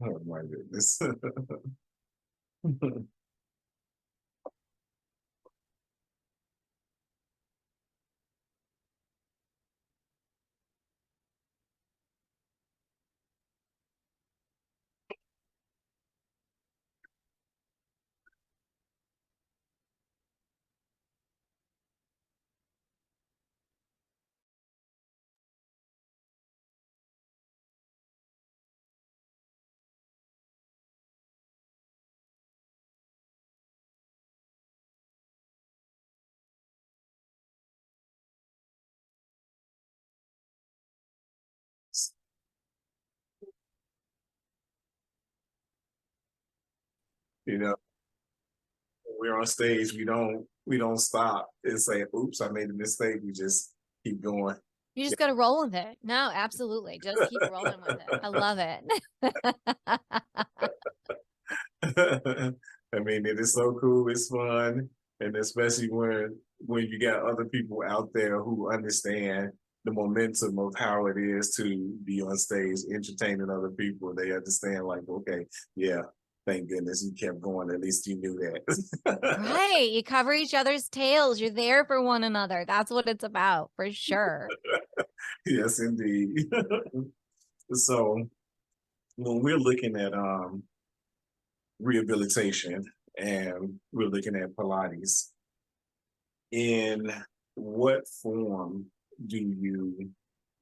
Oh my goodness. We're on stage, we don't stop and say, oops, I made a mistake. We just keep going. You just got to roll with it. No, absolutely. Just keep rolling with it. I love it. I mean, it is so cool. It's fun. And especially when you got other people out there who understand the momentum of how it is to be on stage entertaining other people. They understand, like, okay, yeah, thank goodness you kept going. At least you knew that. Right. You cover each other's tails. You're there for one another. That's what it's about, for sure. Yes, indeed. So when we're looking at rehabilitation and we're looking at Pilates, in what form do you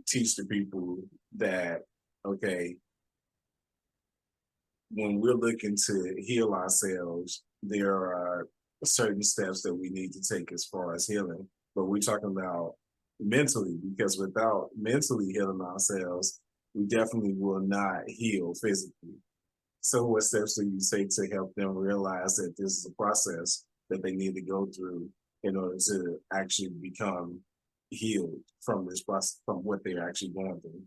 teach the people that, okay, when we're looking to heal ourselves, there are certain steps that we need to take as far as healing, but we're talking about mentally, because without mentally healing ourselves, we definitely will not heal physically. So what steps do you take to help them realize that this is a process that they need to go through in order to actually become healed from this process, from what they're actually going through?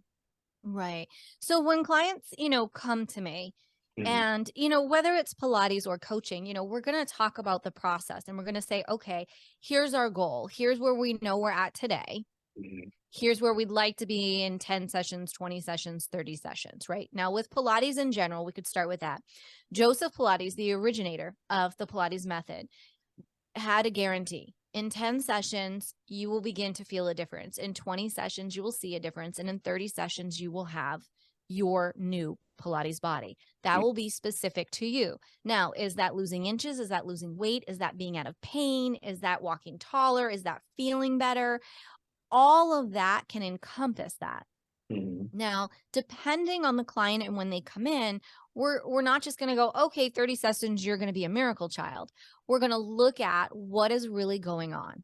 Right. So when clients, come to me, and, whether it's Pilates or coaching, we're going to talk about the process and we're going to say, okay, here's our goal. Here's where we know we're at today. Here's where we'd like to be in 10 sessions, 20 sessions, 30 sessions, right? Now with Pilates in general, we could start with that. Joseph Pilates, the originator of the Pilates method, had a guarantee. In 10 sessions, you will begin to feel a difference. In 20 sessions, you will see a difference. And in 30 sessions, you will have your new Pilates body. That will be specific to you. Now, is that losing inches? Is that losing weight? Is that being out of pain? Is that walking taller? Is that feeling better? All of that can encompass that. Now, depending on the client and when they come in, we're not just going to go, okay, 30 sessions, you're going to be a miracle child. We're going to look at what is really going on.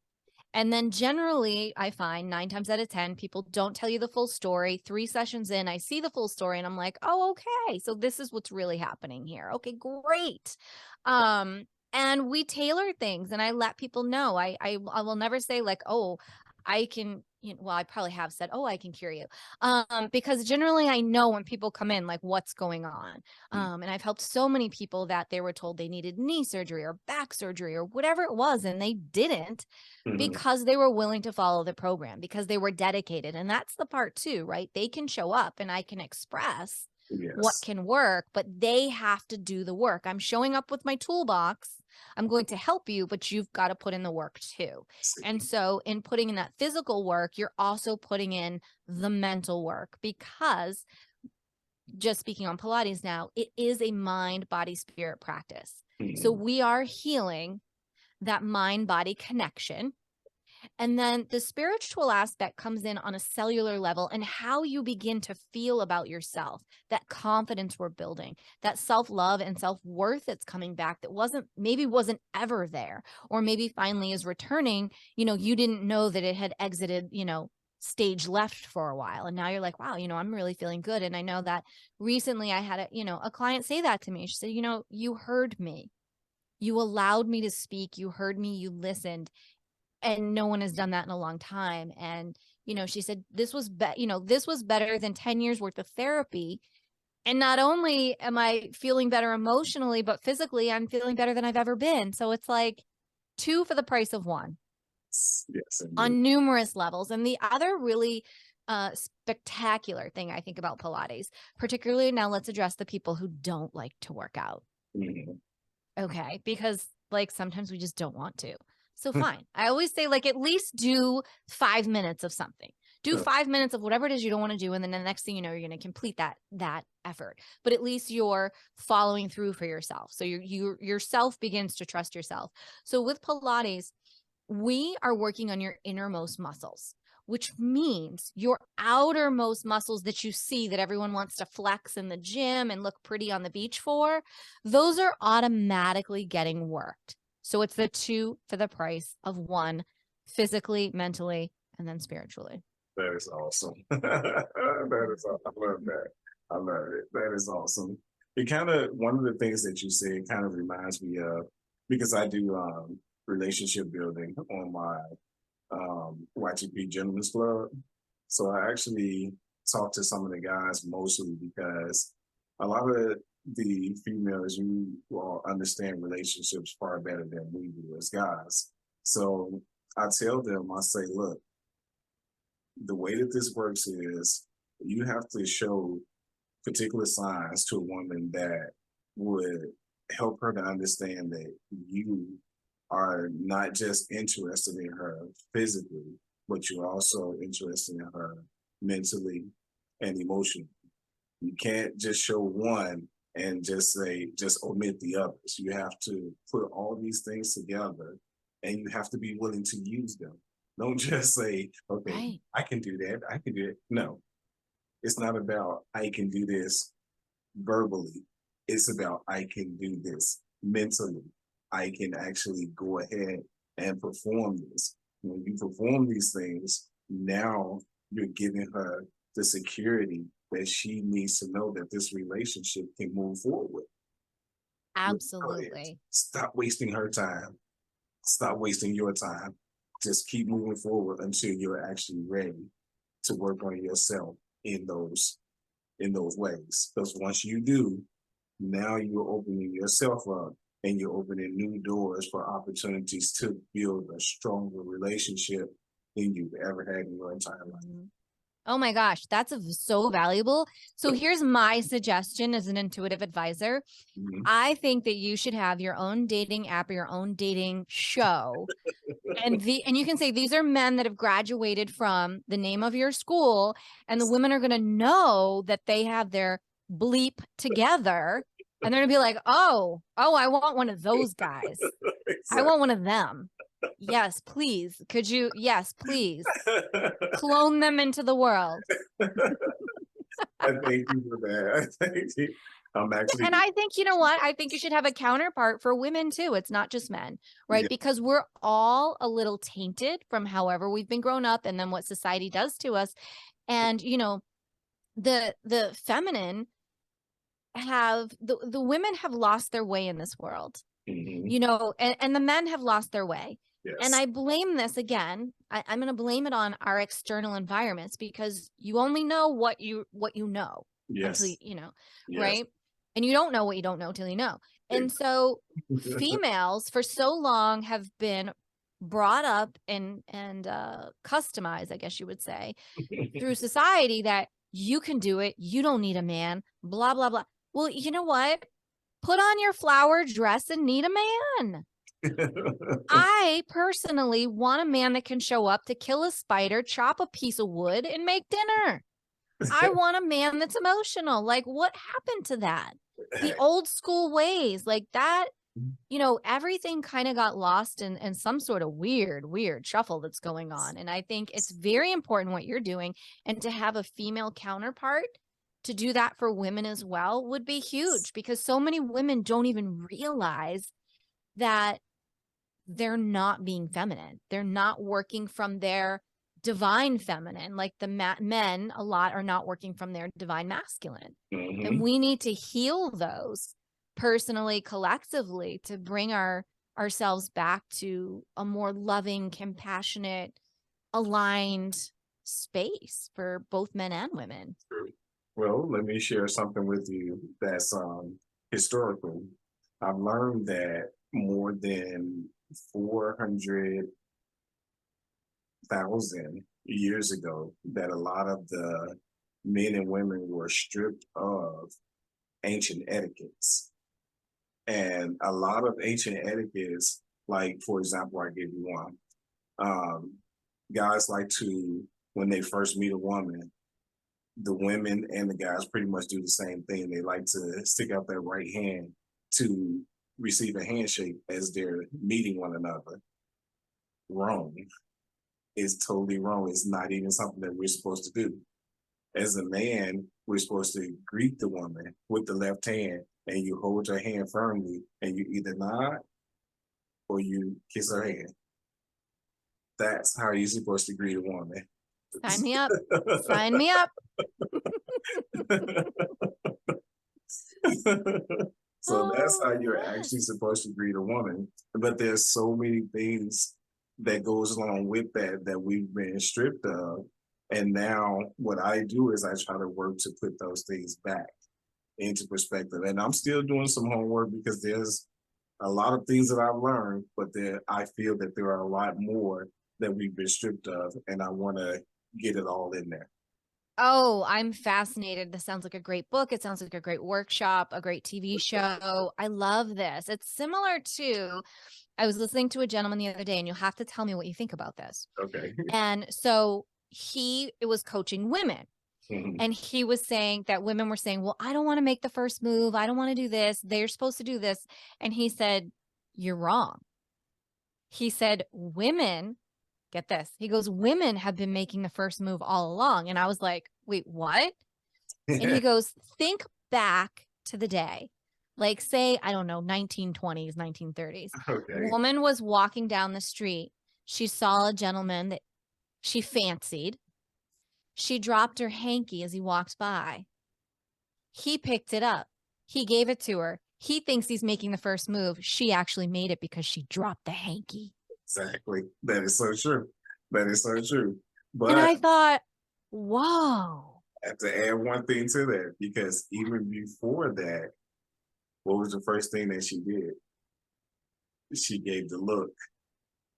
And then generally, I find 9 times out of 10, people don't tell you the full story. 3 sessions in, I see the full story and I'm like, oh, okay. So this is what's really happening here. Okay, great. And we tailor things and I let people know. I will never say like, oh, I can, well, I probably have said, oh, I can cure you. Because generally I know when people come in, like what's going on. And I've helped so many people that they were told they needed knee surgery or back surgery or whatever it was, and they didn't because they were willing to follow the program, because they were dedicated. And that's the part too, right? They can show up and I can express what Yes. can work, but they have to do the work. I'm showing up with my toolbox. I'm going to help you, but you've got to put in the work too. And so in putting in that physical work, you're also putting in the mental work, because just speaking on Pilates now, it is a mind, body, spirit practice. So we are healing that mind body connection. And then the spiritual aspect comes in on a cellular level and how you begin to feel about yourself, that confidence we're building, that self-love and self-worth that's coming back that wasn't ever there, or maybe finally is returning. You didn't know that it had exited, stage left for a while. And now you're like, wow, I'm really feeling good. And I know that recently I had a client say that to me. She said, you heard me. You allowed me to speak. You heard me. You listened. And no one has done that in a long time. And, she said, this was better than 10 years worth of therapy. And not only am I feeling better emotionally, but physically, I'm feeling better than I've ever been. So it's like 2 for the price of 1. Yes, On numerous levels. And the other really spectacular thing I think about Pilates, particularly now, let's address the people who don't like to work out. Okay. Because like sometimes we just don't want to. So fine. I always say like at least do 5 minutes of something. Do 5 minutes of whatever it is you don't want to do. And then the next thing you know, you're going to complete that effort. But at least you're following through for yourself. So yourself begins to trust yourself. So with Pilates, we are working on your innermost muscles, which means your outermost muscles that you see that everyone wants to flex in the gym and look pretty on the beach for, those are automatically getting worked. So it's the 2 for the price of 1, physically, mentally, and then spiritually. That is awesome. That is, I love that. I love it. That is awesome. It kind of, one of the things that you said kind of reminds me of, because I do relationship building on my YTP Gentlemen's Club. So I actually talk to some of the guys mostly because a lot of the females, you all understand relationships far better than we do as guys. So I tell them, I say, look, the way that this works is you have to show particular signs to a woman that would help her to understand that you are not just interested in her physically, but you're also interested in her mentally and emotionally. You can't just show one and just omit the others. You have to put all these things together and you have to be willing to use them. Don't just say, okay, right, I can do that. I can do it. No, it's not about I can do this verbally. It's about I can do this mentally. I can actually go ahead and perform this. When you perform these things, now you're giving her the security that she needs to know that this relationship can move forward. Absolutely. Stop wasting her time. Stop wasting your time. Just keep moving forward until you're actually ready to work on yourself in those ways. Because once you do, now you're opening yourself up and you're opening new doors for opportunities to build a stronger relationship than you've ever had in your entire life. Oh my gosh, that's so valuable. So here's my suggestion as an intuitive advisor. I think that you should have your own dating app or your own dating show. And you can say these are men that have graduated from the name of your school, and the women are going to know that they have their bleep together, and they're going to be like, oh, I want one of those guys. Exactly. I want one of them. Yes, please. Could you? Yes, please. Clone them into the world. I thank you for that. I thank you. I'm actually, And I think, you know what? I think you should have a counterpart for women too. It's not just men, right? yeah, Because we're all a little tainted from however we've been grown up and then what society does to us. And, you know, the feminine have the women have lost their way in this world, mhm, you know, and the men have lost their way. And yes, I blame this again. I'm going to blame it on our external environments because you only know what you know until yes, you know, yes. right? And you don't know what you don't know till you know. And so females for so long have been brought up and customized, I guess you would say, through society that you can do it. You don't need a man, blah, blah, blah. Well, you know what? Put on your flower dress and need a man. I personally want a man that can show up to kill a spider, chop a piece of wood, and make dinner. I want a man that's emotional. Like, what happened to that? The old school ways, like that, you know, everything kind of got lost in some sort of weird shuffle that's going on. And I think it's very important what you're doing. And to have a female counterpart to do that for women as well would be huge because so many women don't even realize that they're not being feminine. They're not working from their divine feminine. Like the men, a lot are not working from their divine masculine. And Mhm. we need to heal those personally, collectively, to bring ourselves back to a more loving, compassionate, aligned space for both men and women. Well, let me share something with you that's historical. I've learned that more than 400,000 years ago, that a lot of the men and women were stripped of ancient etiquettes. And a lot of ancient etiquettes, like, for example, I give you one. Um, Guys like to, when they first meet a woman, the women and the guys pretty much do the same thing. They like to stick out their right hand to receive a handshake as they're meeting one another. Wrong. It's totally wrong. It's not even something that we're supposed to do. As a man, we're supposed to greet the woman with the left hand and you hold your hand firmly and you either nod or you kiss her hand. That's how you're supposed to greet a woman. Sign me up. Sign me up. So that's Oh how my you're gosh. actually supposed to greet a woman. But there's so many things that goes along with that that we've been stripped of. And now what I do is I try to work to put those things back into perspective. And I'm still doing some homework because there's a lot of things that I've learned, but I feel that there are a lot more that we've been stripped of, and I want to get it all in there. Oh, I'm fascinated. This sounds like a great book. It sounds like a great workshop, a great TV show. I love this. It's similar to, I was listening to a gentleman the other day, and you'll have to tell me what you think about this. Okay. And so it was coaching women. Mhm. And he was saying that women were saying, well, I don't want to make the first move. I don't want to do this. They're supposed to do this. And he said, you're wrong. He said, women, get this. He goes, women have been making the first move all along. And I was like, wait, what? And he goes, think back to the day. Like, say, I don't know, 1920s, 1930s. Okay. Woman was walking down the street. She saw a gentleman that she fancied. She dropped her hanky as he walked by. He picked it up. He gave it to her. He thinks he's making the first move. She actually made it because she dropped the hanky. Exactly. That is so true. That is so true. And But I thought, whoa. I have to add one thing to that because even before that, what was the first thing that she did? She gave the look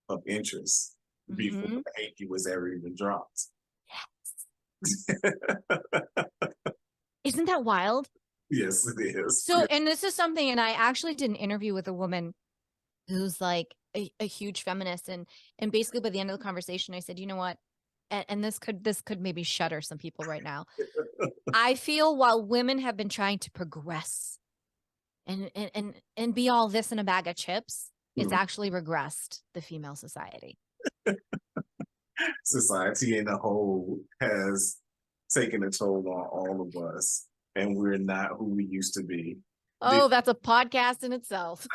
of interest before Mm-hmm. the hanky was ever even dropped. Isn't that wild? Yes, it is. So, and this is something, and I actually did an interview with a woman who's like a huge feminist, and basically by the end of the conversation, I said, you know what? And this could maybe shudder some people right now. I feel while women have been trying to progress and be all this in a bag of chips, it's Mhm. actually regressed the female society. Society in a whole has taken a toll on all of us. and we're not who we used to be. Oh, that's a podcast in itself.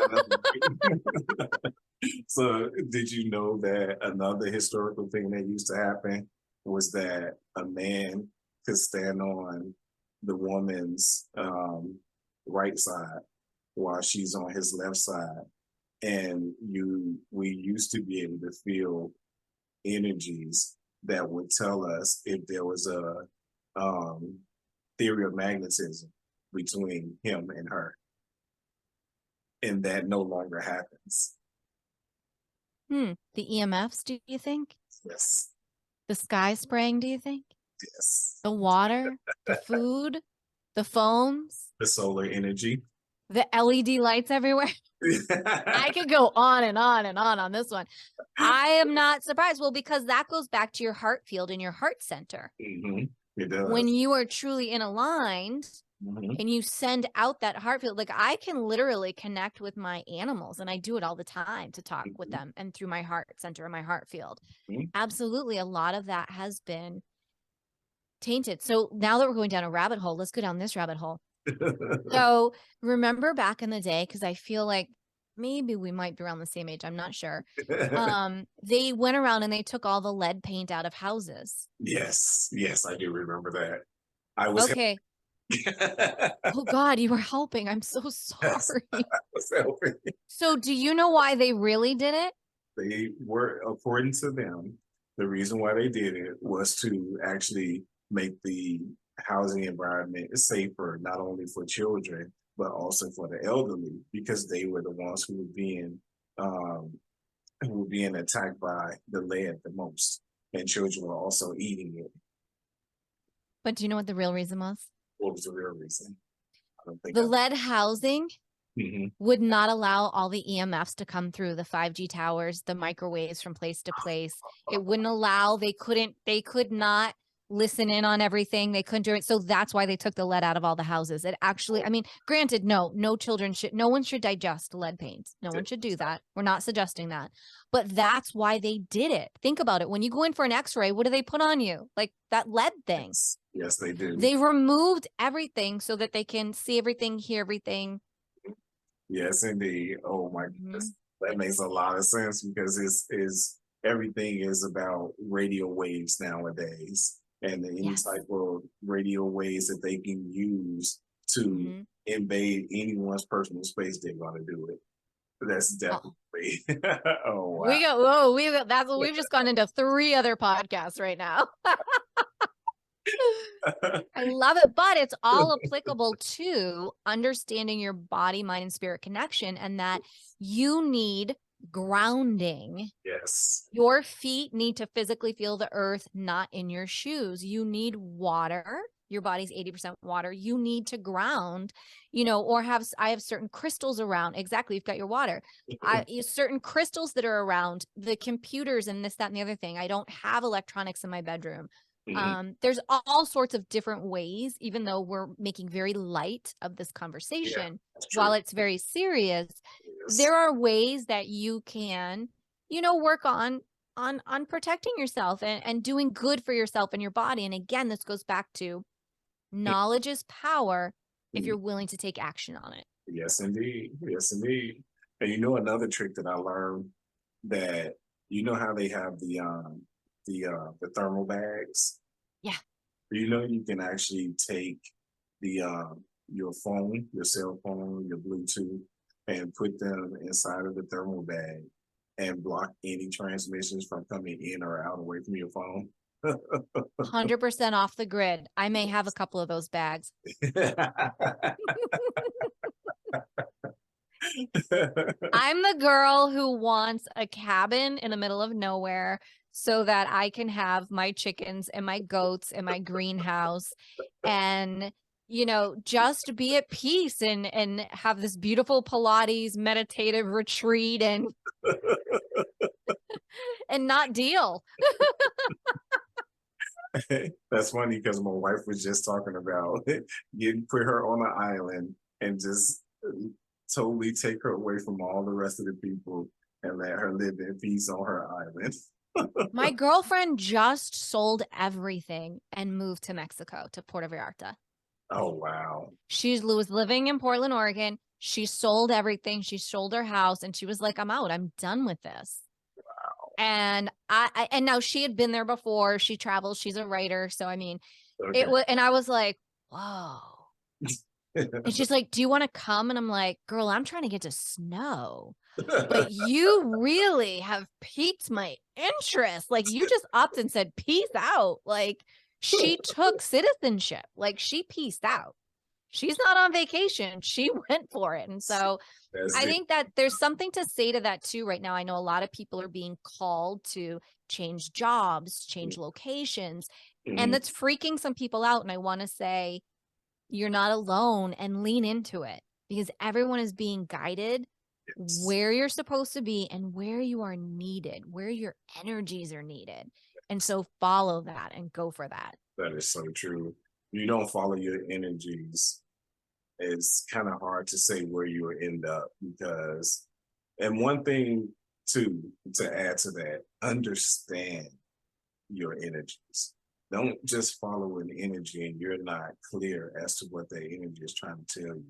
So did you know that another historical thing that used to happen was that a man could stand on the woman's right side while she's on his left side, and we used to be able to feel energies that would tell us if there was a theory of magnetism between him and her, and that no longer happens. The EMFs, do you think? Yes. The sky spraying, do you think? Yes. The water, the food, the phones, The solar energy. the LED lights everywhere. I could go on and on and on this one. I am not surprised. Well, because that goes back to your heart field and your heart center. It does. When you are truly in aligned and you send out that heart field, like I can literally connect with my animals, and I do it all the time to talk with them and through my heart center and my heart field. Absolutely. A lot of that has been tainted. So now that we're going down a rabbit hole, let's go down this rabbit hole. So remember back in the day, because I feel like maybe we might be around the same age, I'm not sure. They went around and they took all the lead paint out of houses. Yes, I do remember that. I was okay. Oh God, you were helping. I'm so sorry. I was helping. So do you know why they really did it? They were, according to them, the reason why they did it was to actually make the housing environment safer, not only for children, but also for the elderly, because they were the ones who were being attacked by the lead the most, and children were also eating it. But do you know what the real reason was? What was the real reason? I don't think the lead housing Mm-hmm. would not allow all the EMFs to come through the 5G towers, the microwaves from place to place. It wouldn't allow, they could not listen in on everything. They couldn't do it. So that's why they took the lead out of all the houses. It actually, I mean, granted, no one should digest lead paint. No one should do that. We're not suggesting that. But that's why they did it. Think about it. When you go in for an x-ray, what do they put on you? Like that lead thing. Yes, they do. They removed everything so that they can see everything, hear everything. Yes, indeed. Oh my goodness. That makes a lot of sense, because it's everything is about radio waves nowadays, and any type of radio waves that they can use to invade anyone's personal space, they're gonna do it. That's definitely oh wow. We've just gone into 3 other podcasts right now. I love it, but it's all applicable to understanding your body, mind, and spirit connection, and that you need grounding. Yes. Your feet need to physically feel the earth, not in your shoes. You need water. Your body's 80% water. You need to ground, or I have certain crystals around. Exactly. You've got your water. Certain crystals that are around the computers and this, that, and the other thing. I don't have electronics in my bedroom. There's all sorts of different ways, even though we're making very light of this conversation, while it's very serious, there are ways that you can, work on protecting yourself and doing good for yourself and your body. And again, this goes back to knowledge is power if you're willing to take action on it. Yes, indeed. Yes, indeed. And another trick that I learned, that how they have the thermal bags. Yeah. You can actually take the your phone, your cell phone, your Bluetooth, and put them inside of the thermal bag and block any transmissions from coming in or out away from your phone. 100% off the grid. I may have a couple of those bags. I'm the girl who wants a cabin in the middle of nowhere so that I can have my chickens and my goats and my greenhouse and, just be at peace and have this beautiful Pilates meditative retreat and not deal. That's funny, because my wife was just talking about put her on an island and just totally take her away from all the rest of the people and let her live in peace on her island. My girlfriend just sold everything and moved to Mexico, to Puerto Vallarta. Oh, wow. She was living in Portland, Oregon. She sold everything. She sold her house and she was like, I'm out. I'm done with this. And and now she had been there before. She travels. She's a writer. So, I mean, Okay. it was, and I was like, whoa. And she's like, do you want to come? And I'm like, girl, I'm trying to get to snow. But you really have piqued my interest. Like you just upped and said, peace out. Like she took citizenship. Like she peaced out. She's not on vacation. She went for it. And so I think that there's something to say to that too right now. I know a lot of people are being called to change jobs, change locations, and that's freaking some people out. And I want to say, you're not alone and lean into it because everyone is being guided where you're supposed to be and where you are needed, where your energies are needed. And so follow that and go for that. That is so true. You don't follow your energies. It's kind of hard to say where you will end up because, and one thing too, to add to that, understand your energies. Don't just follow an energy and you're not clear as to what that energy is trying to tell you.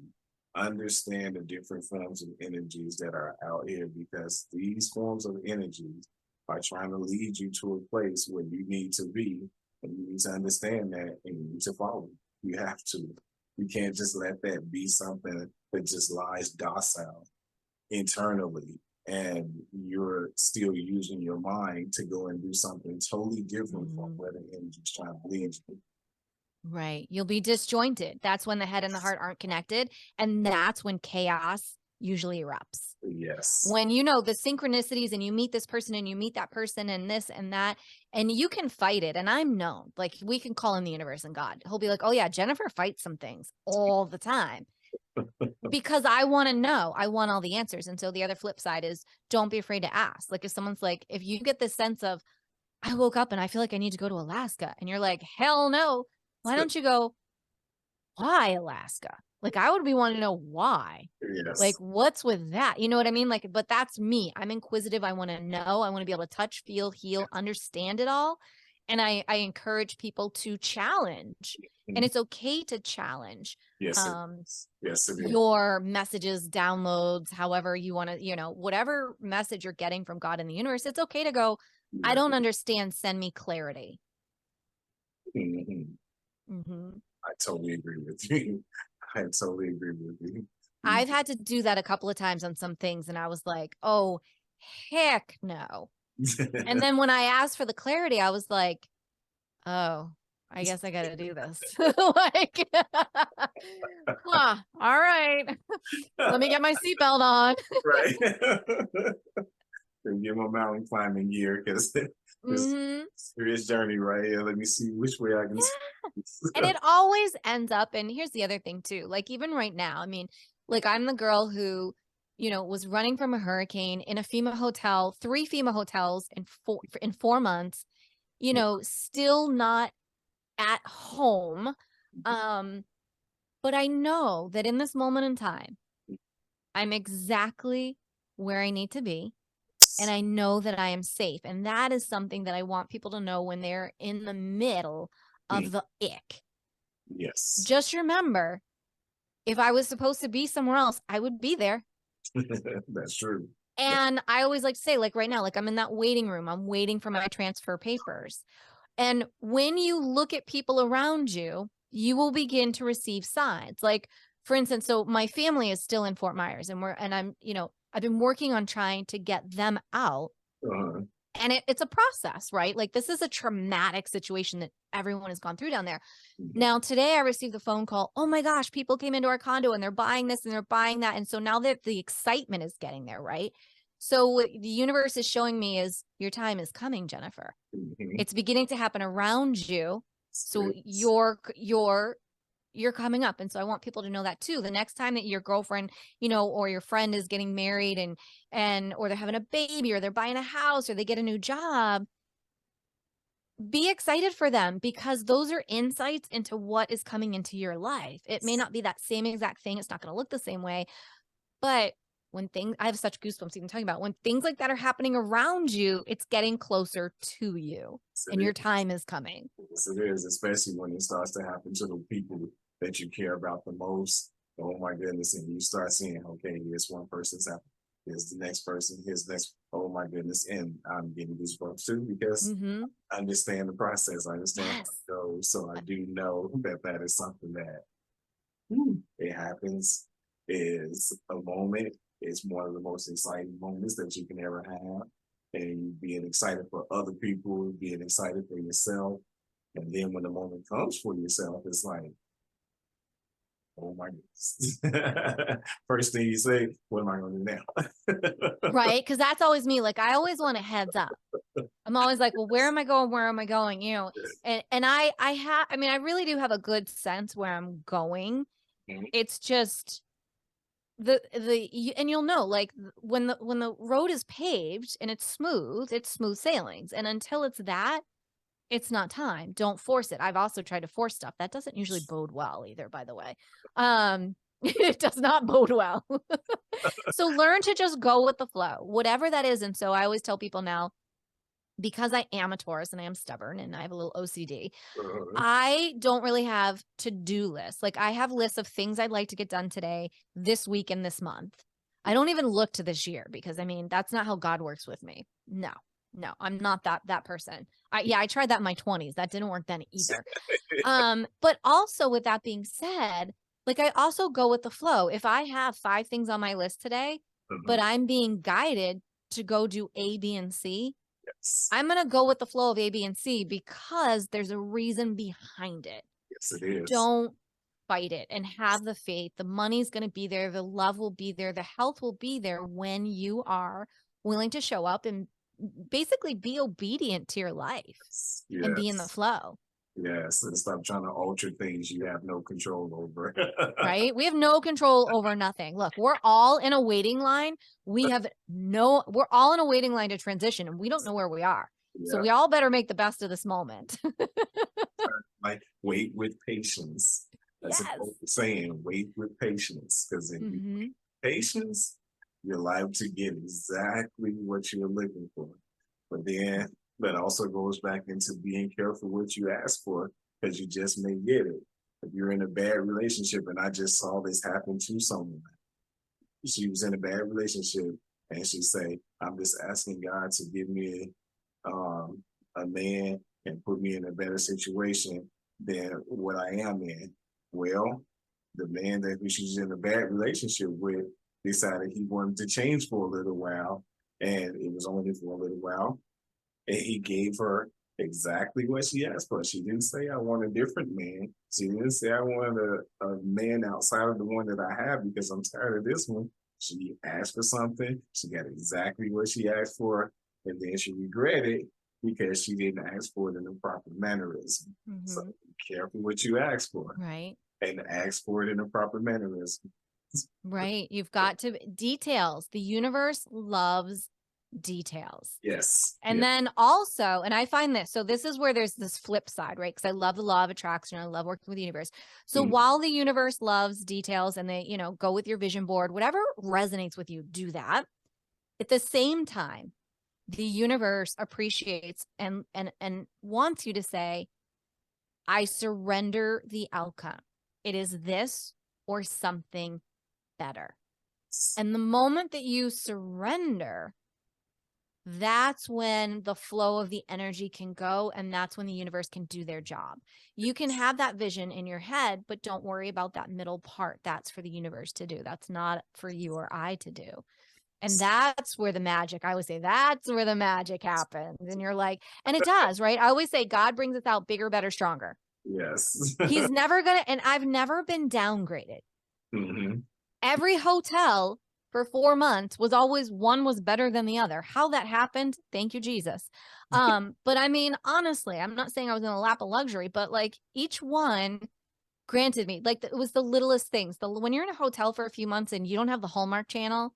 Understand the different forms of energies that are out here because these forms of energies are trying to lead you to a place where you need to be, and you need to understand that and you need to follow. You have to. You can't just let that be something that just lies docile internally and you're still using your mind to go and do something totally different from where the energy is trying to lead you. Right. You'll be disjointed. That's when the head and the heart aren't connected. And that's when chaos usually erupts. Yes. When you know the synchronicities and you meet this person and you meet that person and this and that, and you can fight it. And I'm known, like we can call in the universe and God. He'll be like, oh yeah, Jennifer fights some things all the time. Because I want to know, I want all the answers. And so the other flip side is don't be afraid to ask. Like if someone's like, if you get this sense of, I woke up and I feel like I need to go to Alaska, and you're like, hell no, why don't you go, why Alaska? Like I would be wanting to know why. Yes. Like what's with that? You know what I mean? Like, but that's me. I'm inquisitive. I want to know. I want to be able to touch, feel, heal, understand it all. And I encourage people to challenge. And it's okay to challenge. Yes, yes, it is. Your messages, downloads, however you want to, whatever message you're getting from God in the universe, it's okay to go, I don't understand. Send me clarity. I totally agree with you. I totally agree with you. I've had to do that a couple of times on some things, and I was like, oh, heck no. And then when I asked for the clarity, I was like, oh, I guess I got to do this. Like, huh, all right. Let me get my seatbelt on. Right. And get my mountain climbing gear because serious journey right here. Let me see which way I can. And it always ends up, and here's the other thing too, like even right now, I mean, like I'm the girl who, was running from a hurricane in a FEMA hotel, 3 FEMA hotels in 4 months, still not at home. But I know that in this moment in time, I'm exactly where I need to be. And I know that I am safe. And that is something that I want people to know when they're in the middle of the ick. Yes. Just remember, if I was supposed to be somewhere else, I would be there. That's true. And I always like to say, like right now, like I'm in that waiting room, I'm waiting for my transfer papers. And when you look at people around you, you will begin to receive signs. Like, for instance, so my family is still in Fort Myers and I've been working on trying to get them out. And it's a process, right? Like this is a traumatic situation that everyone has gone through down there. Now, today I received the phone call. Oh my gosh, people came into our condo and they're buying this and they're buying that. And so now that the excitement is getting there, right? So what the universe is showing me is your time is coming, Jennifer. It's beginning to happen around you. So you're coming up. And so I want people to know that too. The next time that your girlfriend, or your friend is getting married or they're having a baby or they're buying a house or they get a new job, be excited for them because those are insights into what is coming into your life. It may not be that same exact thing. It's not going to look the same way, but I have such goosebumps even talking about when things like that are happening around you, it's getting closer to you and your time is coming. Yes, it is, especially when it starts to happen to the people that you care about the most. Oh my goodness. And you start seeing, okay, here's one person's happy. Here's the next person. Here's next. Oh my goodness. And I'm getting these books too because I understand the process. I understand how it goes. So I do know that that is something that it happens, is a moment. It's one of the most exciting moments that you can ever have. And being excited for other people, being excited for yourself. And then when the moment comes for yourself, it's like, oh my goodness. First thing you say, what am I going to do now? Right. Cause that's always me. Like I always want a heads up. I'm always like, well, where am I going? Where am I going? You know, and I mean, I really do have a good sense where I'm going. It's just and you'll know, like when the road is paved and it's smooth sailings. And until it's that, it's not time. Don't force it. I've also tried to force stuff. That doesn't usually bode well either, by the way. It does not bode well. So learn to just go with the flow, whatever that is. And so I always tell people now, because I am a Taurus and I am stubborn and I have a little OCD, I don't really have to-do lists. Like I have lists of things I'd like to get done today, this week, and this month. I don't even look to this year because I mean, that's not how God works with me. No, I'm not that person. I tried that in my 20s. That didn't work then either. But also with that being said, like I also go with the flow. If I have 5 things on my list today, but I'm being guided to go do A, B, and C, I'm going to go with the flow of A, B, and C because there's a reason behind it. Yes, it is. Don't fight it and have the faith. The money's going to be there. The love will be there. The health will be there when you are willing to show up and basically be obedient to your life and be in the flow. Yes, and stop trying to alter things you have no control over. Right? We have no control over nothing. Look, we're all in a waiting line. We're all in a waiting line to transition and we don't know where we are. Yeah. So we all better make the best of this moment. Like wait with patience. That's a saying, wait with patience. Because in patience, you're liable to get exactly what you're looking for. But then that also goes back into being careful what you ask for, because you just may get it. If you're in a bad relationship, and I just saw this happen to someone, she was in a bad relationship, and she say, "I'm just asking God to give me a man and put me in a better situation than what I am in." Well, the man that she's in a bad relationship with decided he wanted to change for a little while, and it was only for a little while. And he gave her exactly what she asked for. She didn't say, "I want a different man." She didn't say, "I want a man outside of the one that I have because I'm tired of this one." She asked for something. She got exactly what she asked for. And then she regretted because she didn't ask for it in the proper mannerism. So be careful what you ask for. Right. And ask for it in the proper mannerism. Right. You've got to details. The universe loves details. Yes. And then also, and I find this, so this is where there's this flip side, right? Because I love the law of attraction. I love working with the universe. So while the universe loves details and they, go with your vision board, whatever resonates with you, do that. At the same time, the universe appreciates and wants you to say, I surrender the outcome. It is this or something better. And the moment that you surrender, that's when the flow of the energy can go, and that's when the universe can do their job. You can have that vision in your head, but don't worry about that middle part. That's for the universe to do. That's not for you or I to do. And that's where the magic, I always say, that's where the magic happens. And you're like, and it does, right? I always say God brings us out bigger, better, stronger. Yes. He's never going to, and I've never been downgraded. Every hotel for 4 months was always, one was better than the other. How that happened, thank you, Jesus. But I mean, honestly, I'm not saying I was in a lap of luxury, but like each one granted me, like it was the littlest things. When you're in a hotel for a few months and you don't have the Hallmark channel,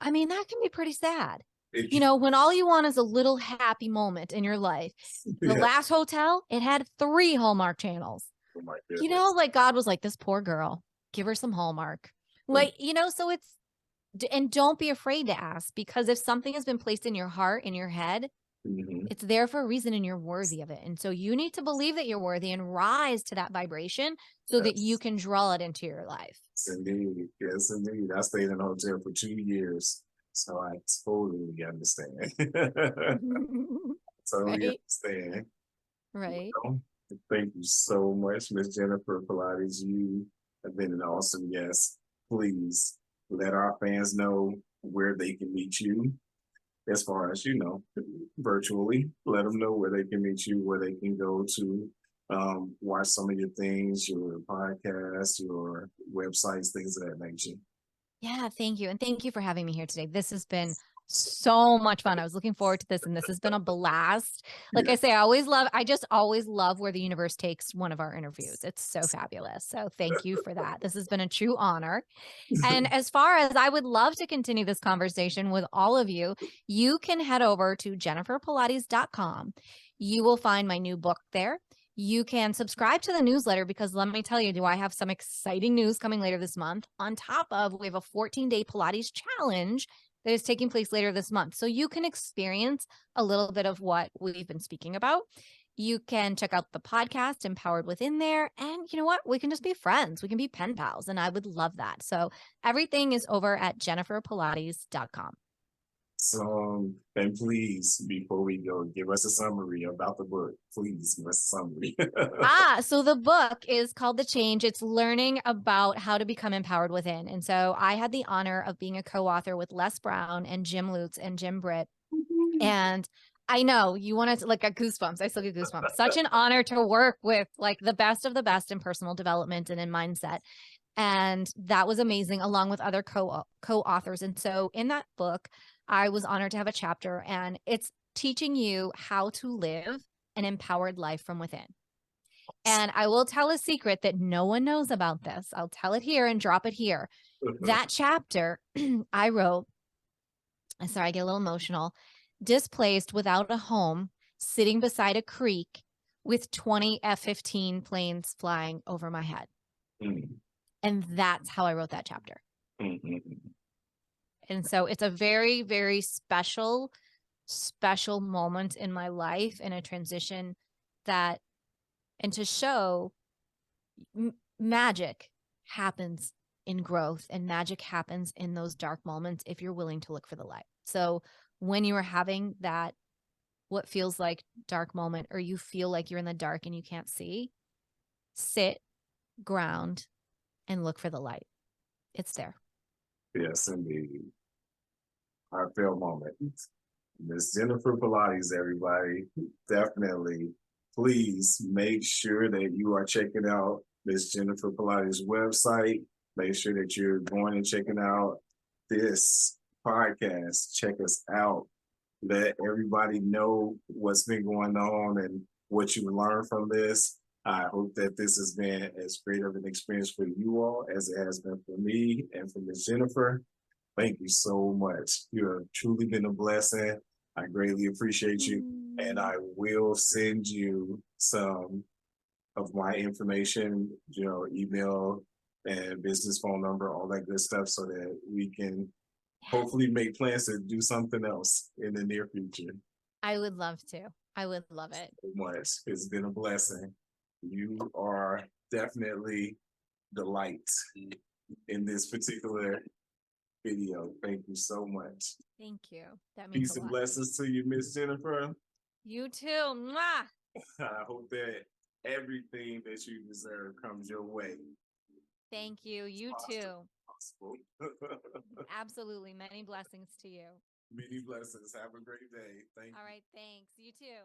I mean, that can be pretty sad. When all you want is a little happy moment in your life. The last hotel, it had 3 Hallmark channels. Oh my goodness. Like God was like, this poor girl, give her some Hallmark. Like, so and don't be afraid to ask, because if something has been placed in your heart, in your head, Mhm. It's there for a reason and you're worthy of it. And so you need to believe that you're worthy and rise to that vibration so that you Yes. can draw it into your life. Yes, indeed. Yes, indeed. I stayed in a hotel for 2 years, so I totally understand. Totally Right? understand. Right. Well, thank you so much, Miss Jennifer Pilates. You have been an awesome guest. Please let our fans know where they can meet you, as far as virtually. Let them know where they can meet you, where they can go to watch some of your things, your podcasts, your websites, things of that nature. Yeah, thank you. And thank you for having me here today. This has been so much fun. I was looking forward to this and this has been a blast. Like Yeah. I say, I just always love where the universe takes one of our interviews. It's so fabulous. So thank you for that. This has been a true honor. And as far as I would love to continue this conversation with all of you, you can head over to jenniferpilates.com. You will find my new book there. You can subscribe to the newsletter because let me tell you, do I have some exciting news coming later this month? On top of, we have a 14-day Pilates challenge that is taking place later this month. So you can experience a little bit of what we've been speaking about. You can check out the podcast Empowered Within there. And you know what? We can just be friends. We can be pen pals. And I would love that. So everything is over at jenniferpilates.com. So, and please, before we go, give us a summary about the book. Please give us a summary. So the book is called The Change. It's learning about how to become empowered within. And so I had the honor of being a co-author with Les Brown and Jim Lutz and Jim Britt. And I know you want to like get goosebumps. I still get goosebumps. Such an honor to work with like the best of the best in personal development and in mindset. And that was amazing, along with other co-authors. And so in that book, I was honored to have a chapter, and it's teaching you how to live an empowered life from within. And I will tell a secret that no one knows about this. I'll tell it here and drop it here. That chapter I wrote, sorry, I get a little emotional, displaced without a home, sitting beside a creek with 20 F-15 planes flying over my head. Mm, And that's how I wrote that chapter. mm, mm, And so it's a very, very special, special moment in my life and a transition that, and to show magic happens in growth and magic happens in those dark moments if you're willing to look for the light. So when you are having that, what feels like dark moment, or you feel like you're in the dark and you can't see, sit, ground, and look for the light. It's there. yes, indeed. Heartfelt moment. Miss Jennifer Pilates, everybody. Definitely. Please make sure that you are checking out Miss Jennifer Pilates' website. Make sure that you're going and checking out this podcast. Check us out. Let everybody know what's been going on and what you learned from this. I hope that this has been as great of an experience for you all as it has been for me and for Miss Jennifer. Thank you so much. You have truly been a blessing. I greatly appreciate you. And I will send you some of my information, email and business phone number, all that good stuff, so that we can hopefully make plans to do something else in the near future. I would love to. I would love it. So much. It's been a blessing. You are definitely the light in this particular video. Thank you so much. Thank you. That means Peace a and lot. blessings to you, Miss Jennifer. You too. Mwah! I hope that everything that you deserve comes your way. Thank you. You too. Possible. Absolutely. Many blessings to you. Many blessings. Have a great day. Thank you. All right. Thanks. You too.